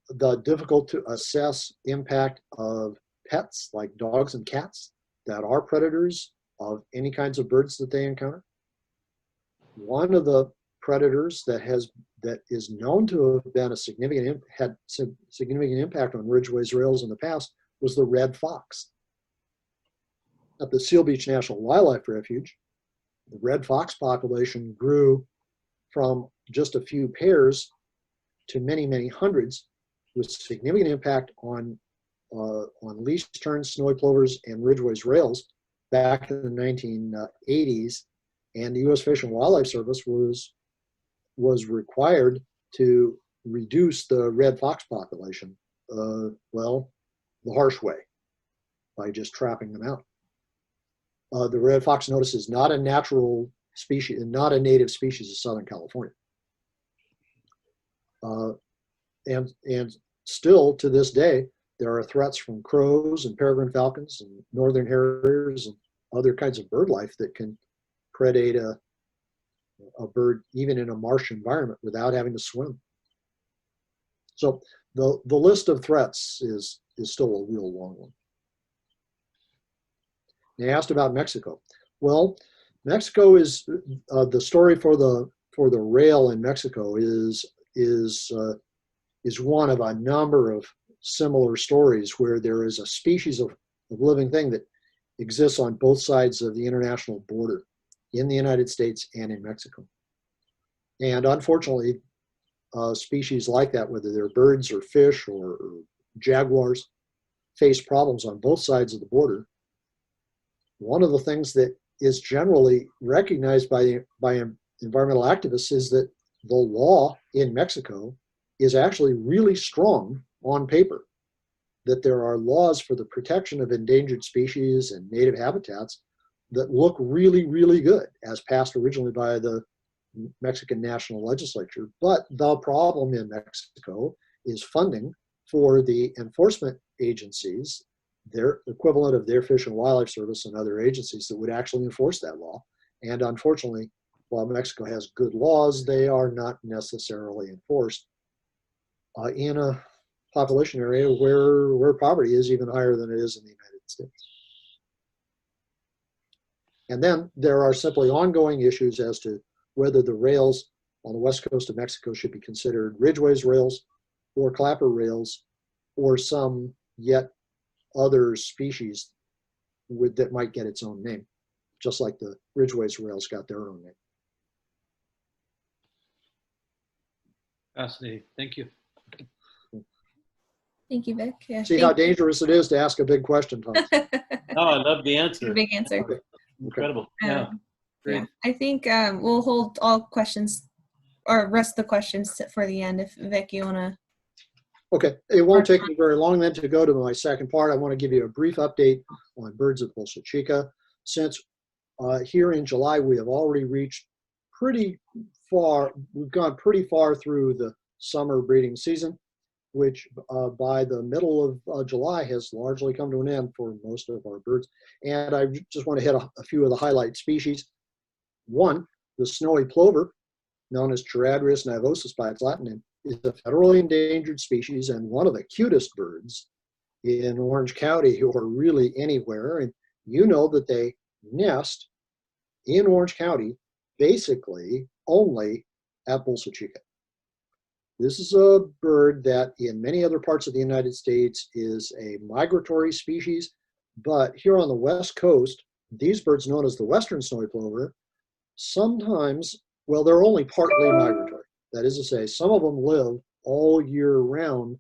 the difficult to assess impact of pets like dogs and cats that are predators of any kinds of birds that they encounter. One of the predators that is known to have been had significant impact on ridgeways rails in the past was the red fox. At the Seal Beach National Wildlife Refuge, the red fox population grew from just a few pairs to many, many hundreds, with significant impact on least tern, snowy plovers, and ridgeways rails back in the 1980s. And the U.S. Fish and Wildlife Service was required to reduce the red fox population, well, the harsh way, by just trapping them out. The red fox, notice, is not a natural species, not a native species of Southern California. And still to this day, there are threats from crows and peregrine falcons and northern harriers and other kinds of bird life that can predate a bird even in a marsh environment without having to swim. So the list of threats is still a real long one. They asked about Mexico. Well, Mexico is the story for the rail in Mexico is one of a number of similar stories where there is a species of living thing that exists on both sides of the international border in the United States and in Mexico. And unfortunately, species like that, whether they're birds or fish or jaguars, face problems on both sides of the border. One of the things that is generally recognized by environmental activists is that the law in Mexico is actually really strong on paper, that there are laws for the protection of endangered species and native habitats that look really, really good, as passed originally by the Mexican National Legislature. But the problem in Mexico is funding for the enforcement agencies, their equivalent of their Fish and Wildlife Service and other agencies that would actually enforce that law. And unfortunately, while Mexico has good laws, they are not necessarily enforced in a population area where poverty is even higher than it is in the United States. And then there are simply ongoing issues as to whether the rails on the west coast of Mexico should be considered ridgeways rails or clapper rails or some yet other species that might get its own name, just like the ridgeways rails got their own name. Fascinating. Thank you. Thank you, Vic. Yeah, See how dangerous it is to ask a big question, Thomas. Oh, I love the answer. Big answer. Okay. Incredible. Yeah. Great. Yeah, I think we'll hold all questions or rest of the questions for the end. If Vic, you want to. Okay, it won't take me very long then to go to my second part. I want to give you a brief update on birds at Bolsa Chica. Since here in July, we have already reached pretty far, we've gone pretty far through the summer breeding season, which by the middle of July has largely come to an end for most of our birds. And I just want to hit a few of the highlight species. One, the snowy plover, known as Charadrius nivosus by its Latin name, is a federally endangered species and one of the cutest birds in Orange County or really anywhere. And you know that they nest in Orange County basically only at Bolsa Chica. This is a bird that in many other parts of the United States is a migratory species, but here on the West Coast, these birds known as the Western snowy plover, sometimes, well, they're only partly migratory. That is to say, some of them live all year round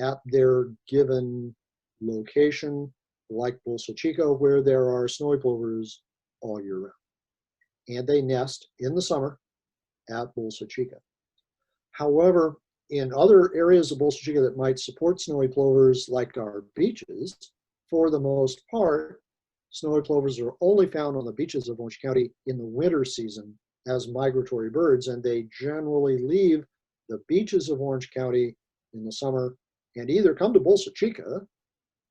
at their given location, like Bolsa Chica, where there are snowy plovers all year round. And they nest in the summer at Bolsa Chica. However, in other areas of Bolsa Chica that might support snowy plovers, like our beaches, for the most part, snowy plovers are only found on the beaches of Orange County in the winter season as migratory birds, and they generally leave the beaches of Orange County in the summer and either come to Bolsa Chica,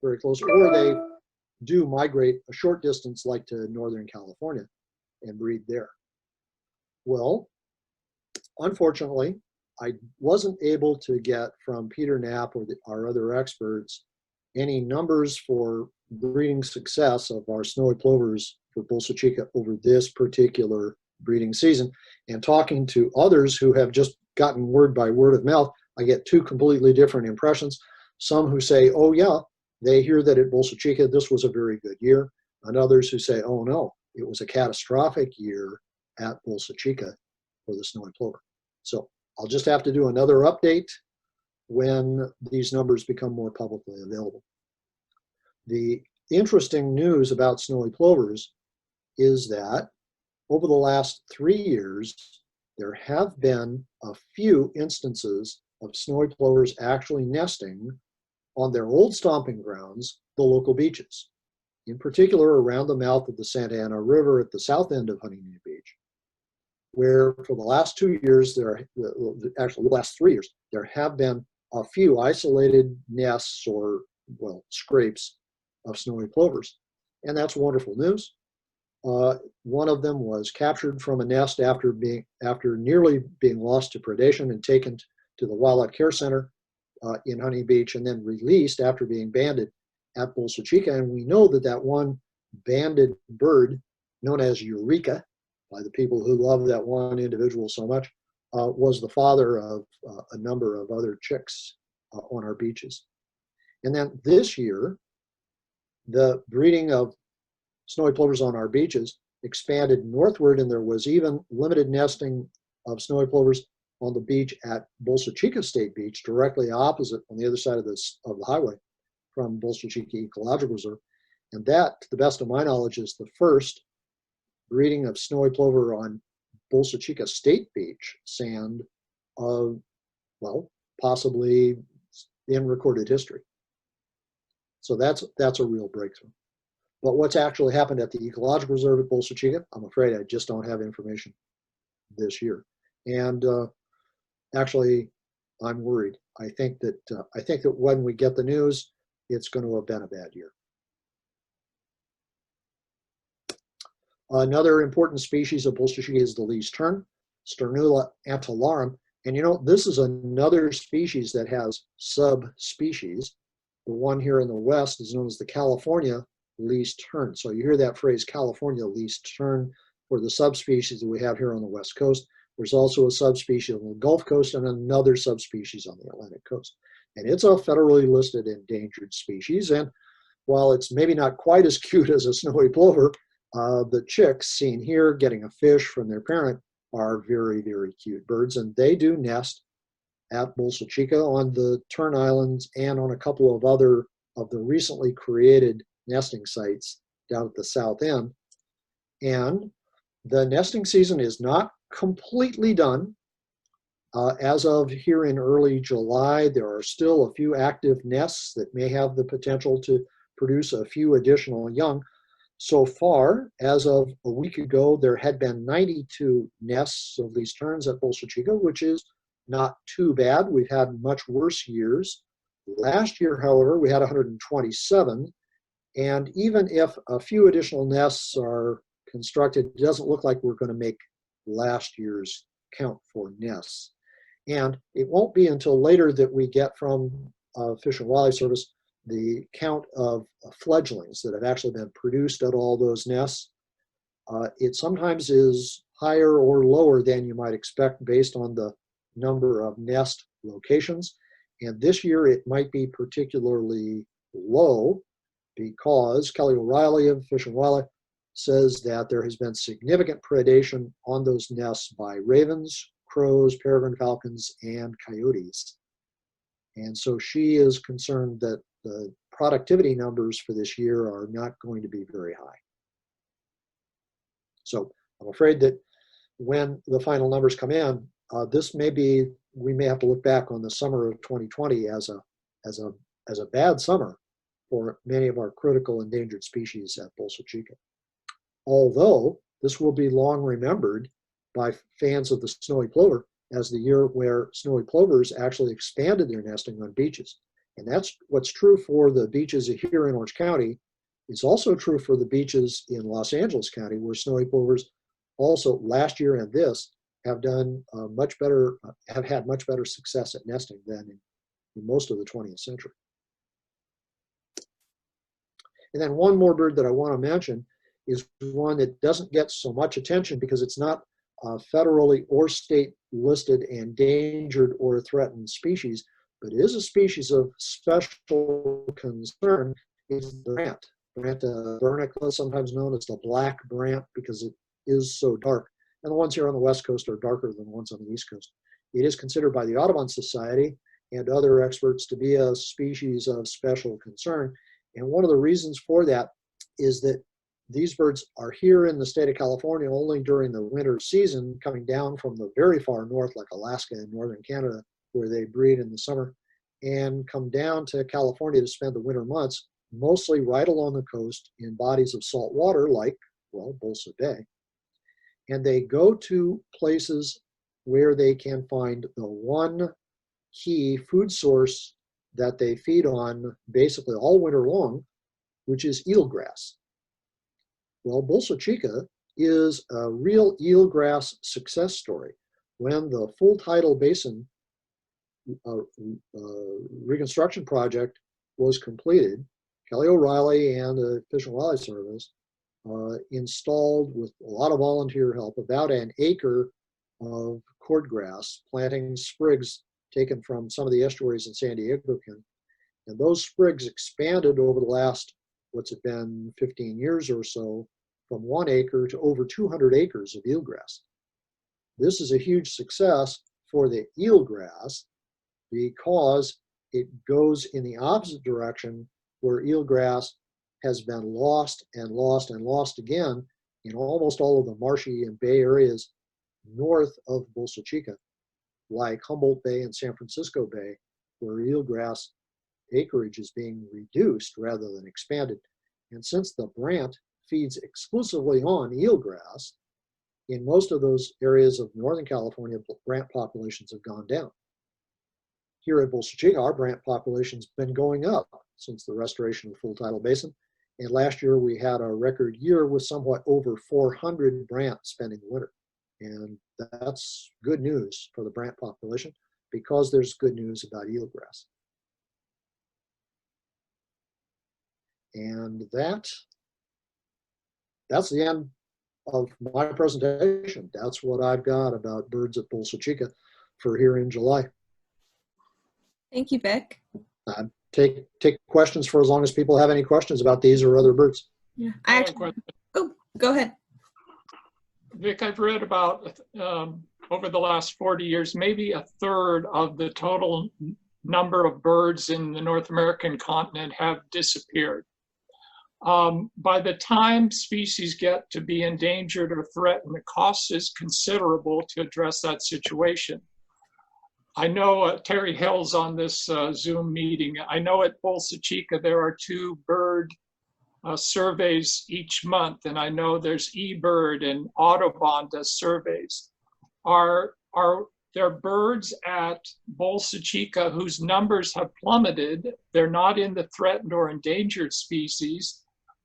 very close, or they do migrate a short distance, like to Northern California, and breed there. Well, unfortunately, I wasn't able to get from Peter Knapp or our other experts any numbers for breeding success of our snowy plovers for Bolsa Chica over this particular breeding season. And talking to others who have just gotten word by word of mouth, I get two completely different impressions. Some who say, oh yeah, they hear that at Bolsa Chica this was a very good year, and others who say, oh no, it was a catastrophic year at Bolsa Chica for the snowy plover. So I'll just have to do another update when these numbers become more publicly available. The interesting news about snowy plovers is that over the last 3 years, there have been a few instances of snowy plovers actually nesting on their old stomping grounds, the local beaches, in particular around the mouth of the Santa Ana River at the south end of Huntington Beach, where for the last 2 years, actually the last 3 years, there have been a few isolated nests or, well, scrapes of snowy plovers. And that's wonderful news. One of them was captured from a nest after nearly being lost to predation and taken to the Wildlife Care Center in Huntington Beach, and then released after being banded at Bolsa Chica. And we know that that one banded bird, known as Eureka, by the people who love that one individual so much, was the father of a number of other chicks on our beaches. And then this year, the breeding of snowy plovers on our beaches expanded northward, and there was even limited nesting of snowy plovers on the beach at Bolsa Chica State Beach, directly opposite on the other side of the highway from Bolsa Chica Ecological Reserve. And that, to the best of my knowledge, is the first breeding of snowy plover on Bolsa Chica State Beach sand of, well, possibly in recorded history. So that's a real breakthrough. But what's actually happened at the Ecological Reserve at Bolsa Chica, I'm afraid I just don't have information this year. And actually, I'm worried. I think that when we get the news, it's going to have been a bad year. Another important species of Bolsa Chica is the least tern, Sternula antillarum. And you know, this is another species that has subspecies. The one here in the west is known as the California least tern. So you hear that phrase, California least tern, for the subspecies that we have here on the west coast. There's also a subspecies on the Gulf Coast and another subspecies on the Atlantic coast. And it's a federally listed endangered species. And while it's maybe not quite as cute as a snowy plover, the chicks seen here getting a fish from their parent are very, very cute birds. And they do nest at Bolsa Chica on the Tern Islands and on a couple of other of the recently created nesting sites down at the south end. And the nesting season is not completely done. As of here in early July, there are still a few active nests that may have the potential to produce a few additional young. So far, as of a week ago, there had been 92 nests of these terns at Bolsa Chica, which is not too bad. We've had much worse years. Last year, however, we had 127. And even if a few additional nests are constructed, it doesn't look like we're going to make last year's count for nests. And it won't be until later that we get from Fish and Wildlife Service the count of fledglings that have actually been produced at all those nests. It sometimes is higher or lower than you might expect based on the number of nest locations. And this year it might be particularly low because Kelly O'Reilly of Fish and Wildlife says that there has been significant predation on those nests by ravens, crows, peregrine falcons, and coyotes. And so she is concerned that the productivity numbers for this year are not going to be very high. So I'm afraid that when the final numbers come in, we may have to look back on the summer of 2020 as a bad summer for many of our critical endangered species at Bolsa Chica. Although this will be long remembered by fans of the snowy plover as the year where snowy plovers actually expanded their nesting on beaches. And that's what's true for the beaches here in Orange County. It's also true for the beaches in Los Angeles County, where snowy plovers also last year and this have done much better, have had much better success at nesting than in most of the 20th century. And then one more bird that I want to mention is one that doesn't get so much attention because it's not federally or state listed endangered or threatened species, but is a species of special concern, is the brant. Branta vernica, sometimes known as the black brant because it is so dark. And the ones here on the West Coast are darker than the ones on the East Coast. It is considered by the Audubon Society and other experts to be a species of special concern. And one of the reasons for that is that these birds are here in the state of California only during the winter season, coming down from the very far north, like Alaska and northern Canada, where they breed in the summer, and come down to California to spend the winter months, mostly right along the coast in bodies of salt water like, well, Bolsa Bay. And they go to places where they can find the one key food source that they feed on basically all winter long, which is eelgrass. Well, Bolsa Chica is a real eelgrass success story. When the full tidal basin reconstruction project was completed, Kelly O'Reilly and the Fish and Wildlife Service installed, with a lot of volunteer help, about an acre of cordgrass, planting sprigs taken from some of the estuaries in San Diego County. And those sprigs expanded over the last, what's it been, 15 years or so, from 1 acre to over 200 acres of eelgrass. This is a huge success for the eelgrass because it goes in the opposite direction where eelgrass has been lost and lost and lost again in almost all of the marshy and bay areas north of Bolsa Chica, like Humboldt Bay and San Francisco Bay, where eelgrass acreage is being reduced rather than expanded. And since the brant feeds exclusively on eelgrass, in most of those areas of Northern California, brant populations have gone down. Here at Bolsa Chica, our brant population's been going up since the restoration of the full tidal basin. And last year we had a record year with somewhat over 400 brant spending the winter. And that's good news for the brant population because there's good news about eelgrass. And that's the end of my presentation. That's what I've got about birds at Bolsa Chica for here in July. Thank you, Vic. Take questions for as long as people have any questions about these or other birds. Yeah, oh, go ahead. Vic, I've read about over the last 40 years, maybe a third of the total number of birds in the North American continent have disappeared. By the time species get to be endangered or threatened, the cost is considerable to address that situation. I know Terry Hill's on this Zoom meeting. I know at Bolsa Chica there are 2 bird surveys each month, and I know there's eBird and Audubon does surveys. Are there birds at Bolsa Chica whose numbers have plummeted? They're not in the threatened or endangered species,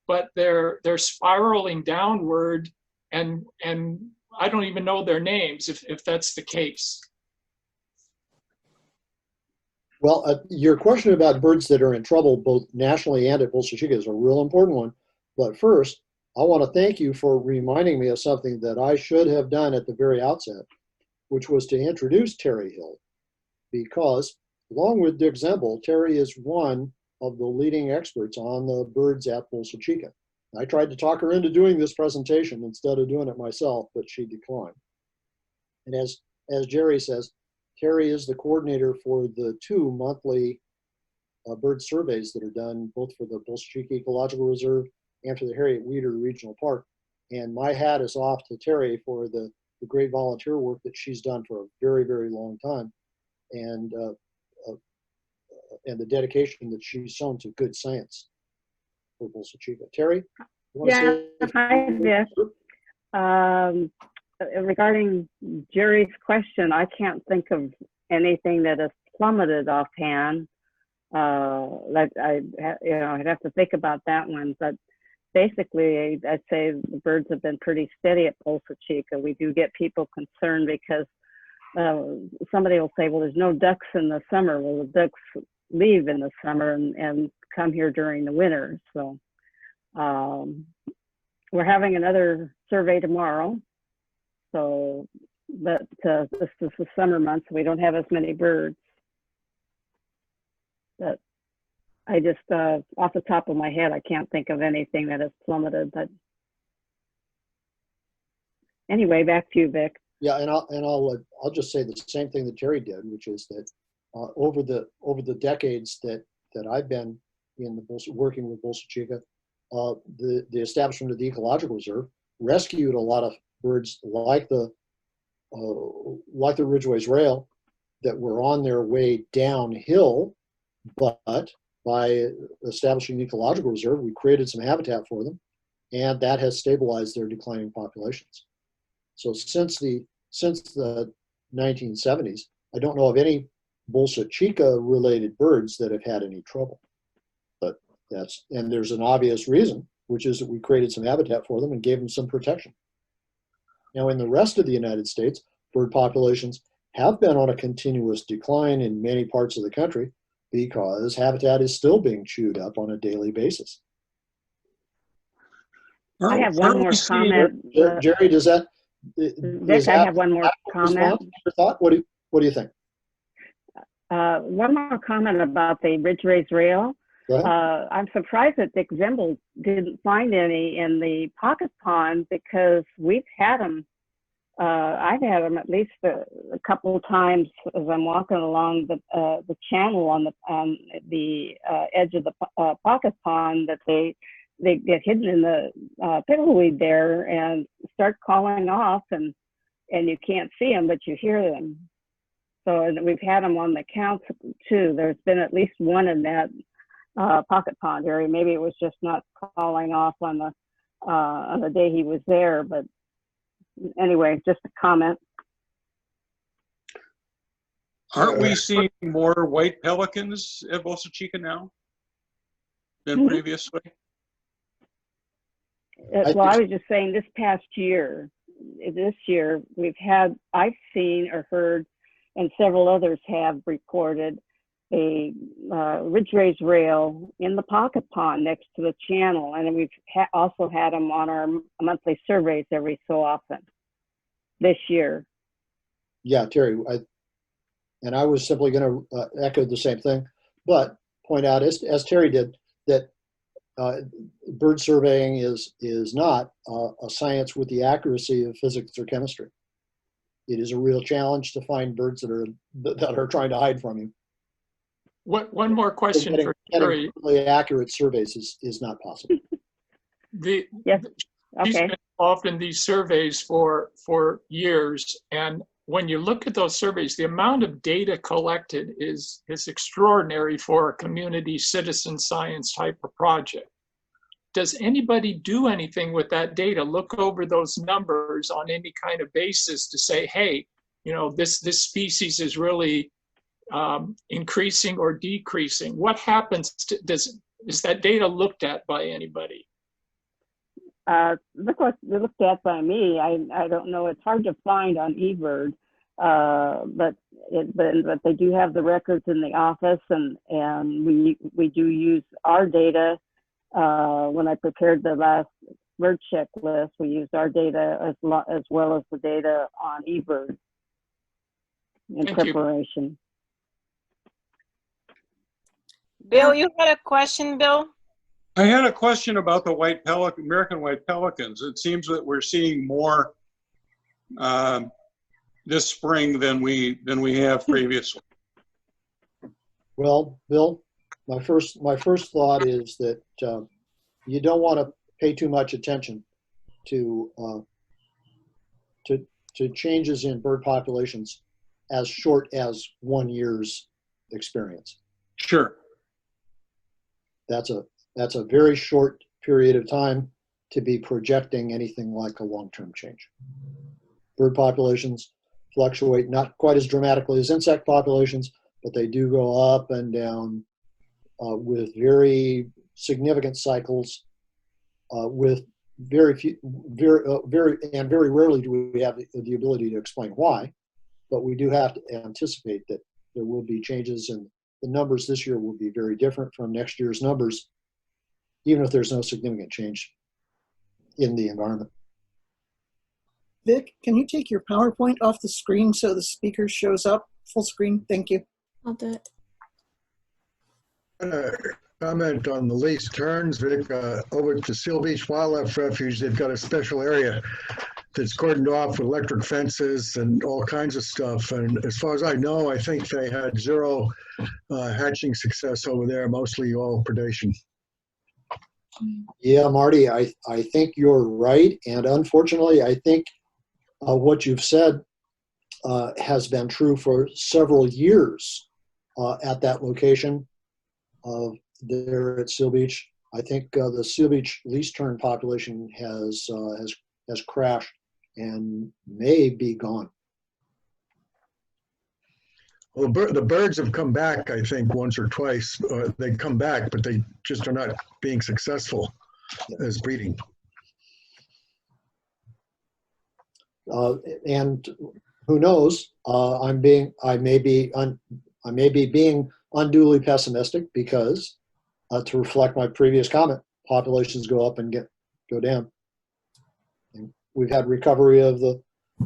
but they're spiraling downward, and I don't even know their names if that's the case. Well, your question about birds that are in trouble, both nationally and at Bolsa Chica, is a real important one. But first, I want to thank you for reminding me of something that I should have done at the very outset, which was to introduce Terry Hill, because along with Dick Zembel, Terry is one of the leading experts on the birds at Bolsa Chica. I tried to talk her into doing this presentation instead of doing it myself, but she declined. And as Jerry says, Terry is the coordinator for the 2 monthly bird surveys that are done both for the Bolsa Chica Ecological Reserve and for the Harriet Weeder Regional Park. And my hat is off to Terry for the great volunteer work that she's done for a very, very long time, and the dedication that she's shown to good science for Bolsa Chica. Terry? Yeah, hi, Vic. Regarding Jerry's question, I can't think of anything that has plummeted offhand. I'd have to think about that one. But basically, I'd say the birds have been pretty steady at Bolsa Chica. We do get people concerned because somebody will say, well, there's no ducks in the summer. Well, the ducks leave in the summer and come here during the winter. So we're having another survey tomorrow. So, but this is the summer months, so we don't have as many birds. But I just, off the top of my head, I can't think of anything that has plummeted. But anyway, back to you, Vic. Yeah, and I'll just say the same thing that Terry did, which is that over the decades that I've been in the Bolsa, working with Bolsa Chica, the establishment of the ecological reserve rescued a lot of birds like the Ridgway's rail that were on their way downhill, but by establishing the ecological reserve, we created some habitat for them, and that has stabilized their declining populations. So since the 1970s, I don't know of any Bolsa Chica related birds that have had any trouble. But and there's an obvious reason, which is that we created some habitat for them and gave them some protection. Now, in the rest of the United States, bird populations have been on a continuous decline in many parts of the country because habitat is still being chewed up on a daily basis. I have one more comment. Jerry, does that? Vic, I have one more comment. Your thought? What do you think? One more comment about the ridge-raised rail. I'm surprised that Dick Zimble didn't find any in the pocket pond because we've had them. I've had them at least a couple of times as I'm walking along the channel on the edge of the pocket pond, that they get hidden in the pickleweed there and start calling off, and you can't see them, but you hear them. So we've had them on the counts too. There's been at least one in that pocket pond area. Maybe it was just not calling off on the day he was there, but anyway, just a comment. Aren't we seeing more white pelicans at Bolsa Chica now than previously? Well, I was just saying this year, I've seen or heard, and several others have reported, a ridge-raised rail in the pocket pond next to the channel. And we've also had them on our monthly surveys every so often this year. Yeah, Terry, I was simply going to echo the same thing, but point out, as Terry did, that bird surveying is not a science with the accuracy of physics or chemistry. It is a real challenge to find birds that are trying to hide from you. One more question for Terry. Really accurate surveys is not possible. Yes. Okay. He's been involved in these surveys for years, and when you look at those surveys, the amount of data collected is extraordinary for a community citizen science type of project. Does anybody do anything with that data? Look over those numbers on any kind of basis to say, hey, this species is really increasing or decreasing. What happens is that data looked at by anybody? Looked at by me. I don't know. It's hard to find on eBird, but they do have the records in the office, and we do use our data. When I prepared the last bird checklist, we used our data as well as the data on eBird in preparation. Bill, you had a question, Bill? I had a question about the American white pelicans. It seems that we're seeing more this spring than we have previously. Well, Bill, my first thought is that you don't want to pay too much attention to changes in bird populations as short as 1 year's experience. Sure. That's a very short period of time to be projecting anything like a long-term change. Bird populations fluctuate not quite as dramatically as insect populations, but they do go up and down with very significant cycles with very few, very rarely do we have the ability to explain why, but we do have to anticipate that there will be changes, and the numbers this year will be very different from next year's numbers, even if there's no significant change in the environment. Vic, can you take your PowerPoint off the screen so the speaker shows up full screen? Thank you. I'll do it. Comment on the lease turns, Vic, over to Seal Beach Wildlife Refuge. They've got a special area that's cordoned off with electric fences and all kinds of stuff. And as far as I know, I think they had zero hatching success over there, mostly all predation. Yeah, Marty, I think you're right. And unfortunately, I think what you've said has been true for several years at that location there at Seal Beach. I think the Seal Beach lease turn population has crashed and may be gone. Well, the birds have come back, I think, once or twice. They come back, but they just are not being successful as breeding. And who knows? I may be being unduly pessimistic because, to reflect my previous comment, populations go up and go down. And we've had recovery of the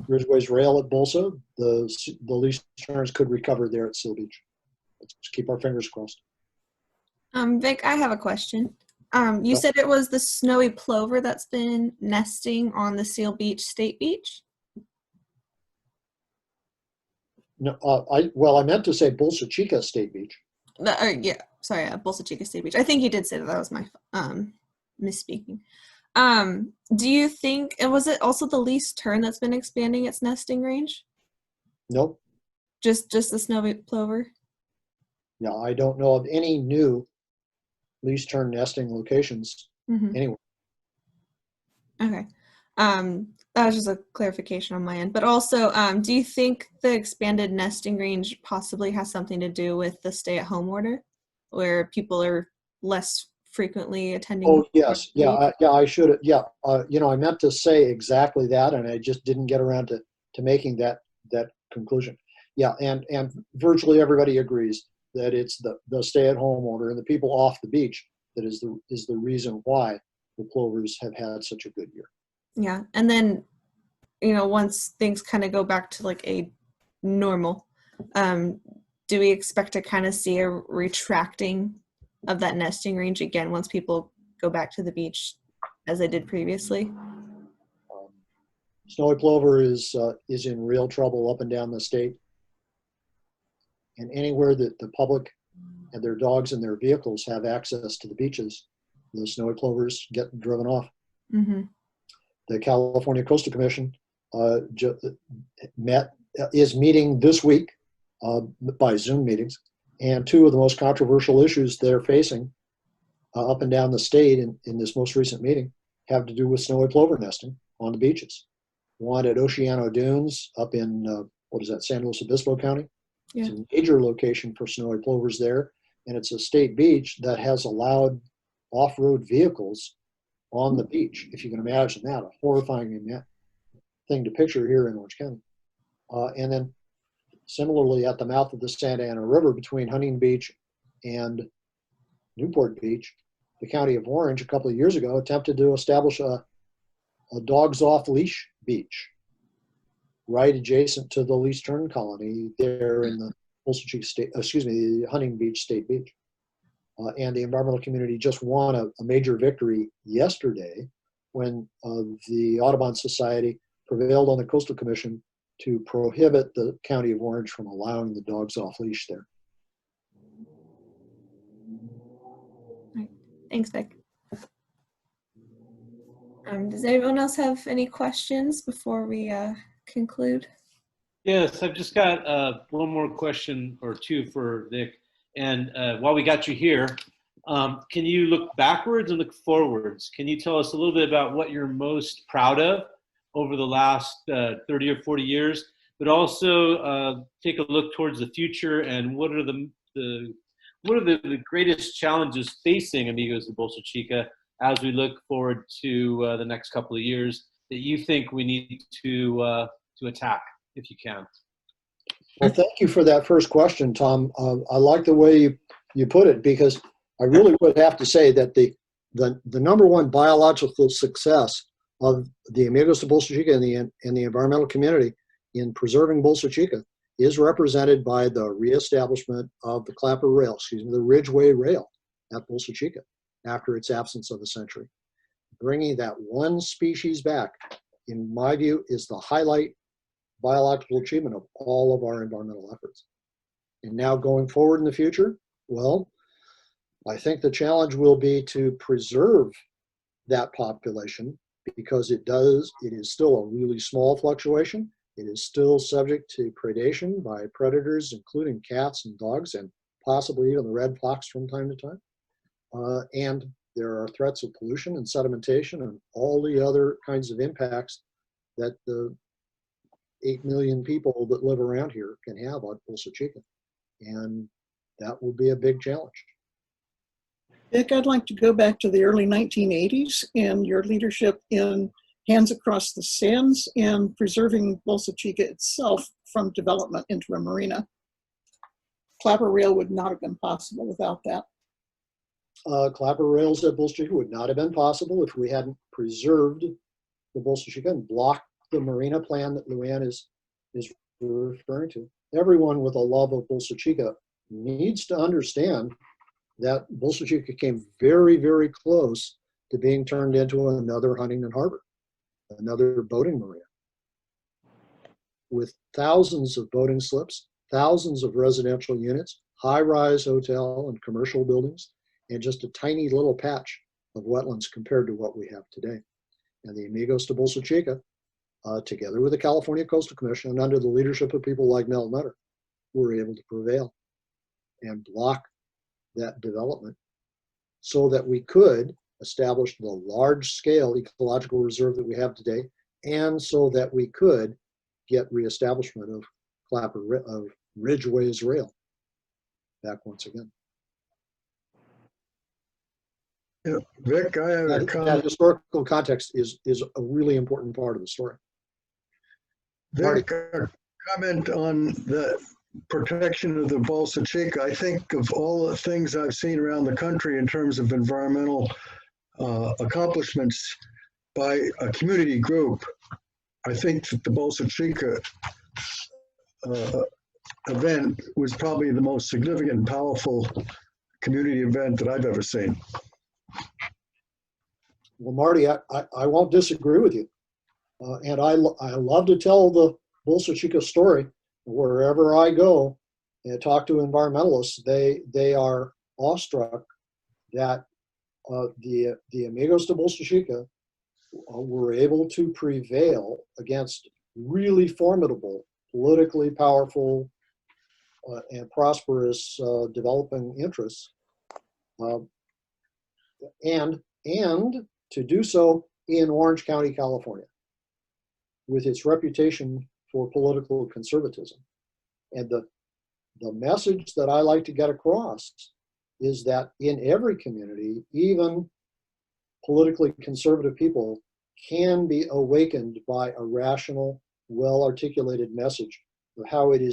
Ridgway's rail at Bolsa. The lease turns could recover there at Seal Beach. Let's keep our fingers crossed. Vic, I have a question. You said it was the snowy plover that's been nesting on the Seal Beach State Beach? No, I meant to say Bolsa Chica State Beach. Yeah, sorry, Bolsa Chica State Beach. I think you did say that. That was my misspeaking. Do you think, and was it also the lease turn that's been expanding its nesting range? Nope. Just the snowy plover? Yeah, I don't know of any new lease turn nesting locations anywhere. Okay. That was just a clarification on my end. But also, do you think the expanded nesting range possibly has something to do with the stay-at-home order, where people are less frequently attending? Oh, yes. Yeah, I should. Yeah. I meant to say exactly that, and I just didn't get around to making that conclusion. Yeah, and virtually everybody agrees that it's the stay-at-home order and the people off the beach that is the reason why the plovers have had such a good year. Yeah, and then, once things kind of go back to like a normal, do we expect to kind of see a retracting of that nesting range again once people go back to the beach as they did previously? Snowy plover is in real trouble up and down the state, and anywhere that the public and their dogs and their vehicles have access to the beaches, the snowy plovers get driven off. Mm-hmm. The California Coastal Commission is meeting this week by Zoom meetings, and two of the most controversial issues they're facing up and down the state in this most recent meeting have to do with snowy plover nesting on the beaches. One at Oceano Dunes up in, San Luis Obispo County. Yeah. It's a major location for snowy plovers there, and it's a state beach that has allowed off-road vehicles on the beach. If you can imagine that, a horrifying thing to picture here in Orange County. And then similarly at the mouth of the Santa Ana River between Huntington Beach and Newport Beach, the County of Orange a couple of years ago attempted to establish a dogs off leash beach right adjacent to the lease turn colony there in the Bolsa Chica the Huntington Beach State Beach. And the environmental community just won a major victory yesterday when the Audubon Society prevailed on the Coastal Commission to prohibit the County of Orange from allowing the dogs off leash there. Right. Thanks, Vic. Does anyone else have any questions before we conclude? Yes, I've just got one more question or two for Vic. And while we got you here, can you look backwards and look forwards? Can you tell us a little bit about what you're most proud of over the last 30 or 40 years, but also take a look towards the future and what are the greatest challenges facing Amigos de Bolsa Chica as we look forward to the next couple of years that you think we need to attack, if you can? Well, thank you for that first question, Tom. I like the way you put it, because I really would have to say that the number one biological success of the Amigos de Bolsa Chica and the environmental community in preserving Bolsa Chica is represented by the reestablishment of the Clapper Rail, the Ridgeway Rail at Bolsa Chica after its absence of a century. Bringing that one species back, in my view, is the highlight biological achievement of all of our environmental efforts. And now going forward in the future, well, I think the challenge will be to preserve that population, because it is still a really small fluctuation. It is still subject to predation by predators, including cats and dogs, and possibly even the red fox from time to time. And there are threats of pollution and sedimentation and all the other kinds of impacts that the 8 million people that live around here can have on Bolsa Chica. And that will be a big challenge. Vic, I'd like to go back to the early 1980s and your leadership in Hands Across the Sands and preserving Bolsa Chica itself from development into a marina. Clapper Rail would not have been possible without that. Clapper Rails at Bolsa Chica would not have been possible if we hadn't preserved the Bolsa Chica and blocked the marina plan that Luann is referring to. Everyone with a love of Bolsa Chica needs to understand that Bolsa Chica came very, very close to being turned into another Huntington Harbor, another boating marina, with thousands of boating slips, thousands of residential units, high-rise hotel and commercial buildings, and just a tiny little patch of wetlands compared to what we have today. And the Amigos de Bolsa Chica, together with the California Coastal Commission and under the leadership of people like Mel Nutter, were able to prevail and block that development so that we could establish the large-scale ecological reserve that we have today, and so that we could get reestablishment of Ridgeway's Rail back once again. Yeah, Vic, I have a comment. That historical context is a really important part of the story. Vic, a comment on the protection of the Bolsa Chica. I think of all the things I've seen around the country in terms of environmental accomplishments by a community group, I think that the Bolsa Chica event was probably the most significant and powerful community event that I've ever seen. Well, Marty, I won't disagree with you. And I love to tell the Bolsa Chica story. Wherever I go and talk to environmentalists, they are awestruck that the Amigos de Bolsa Chica were able to prevail against really formidable, politically powerful and prosperous developing interests, and to do so in Orange County, California, with its reputation for political conservatism. And the message that I like to get across is that in every community, even politically conservative people can be awakened by a rational, well-articulated message of how it is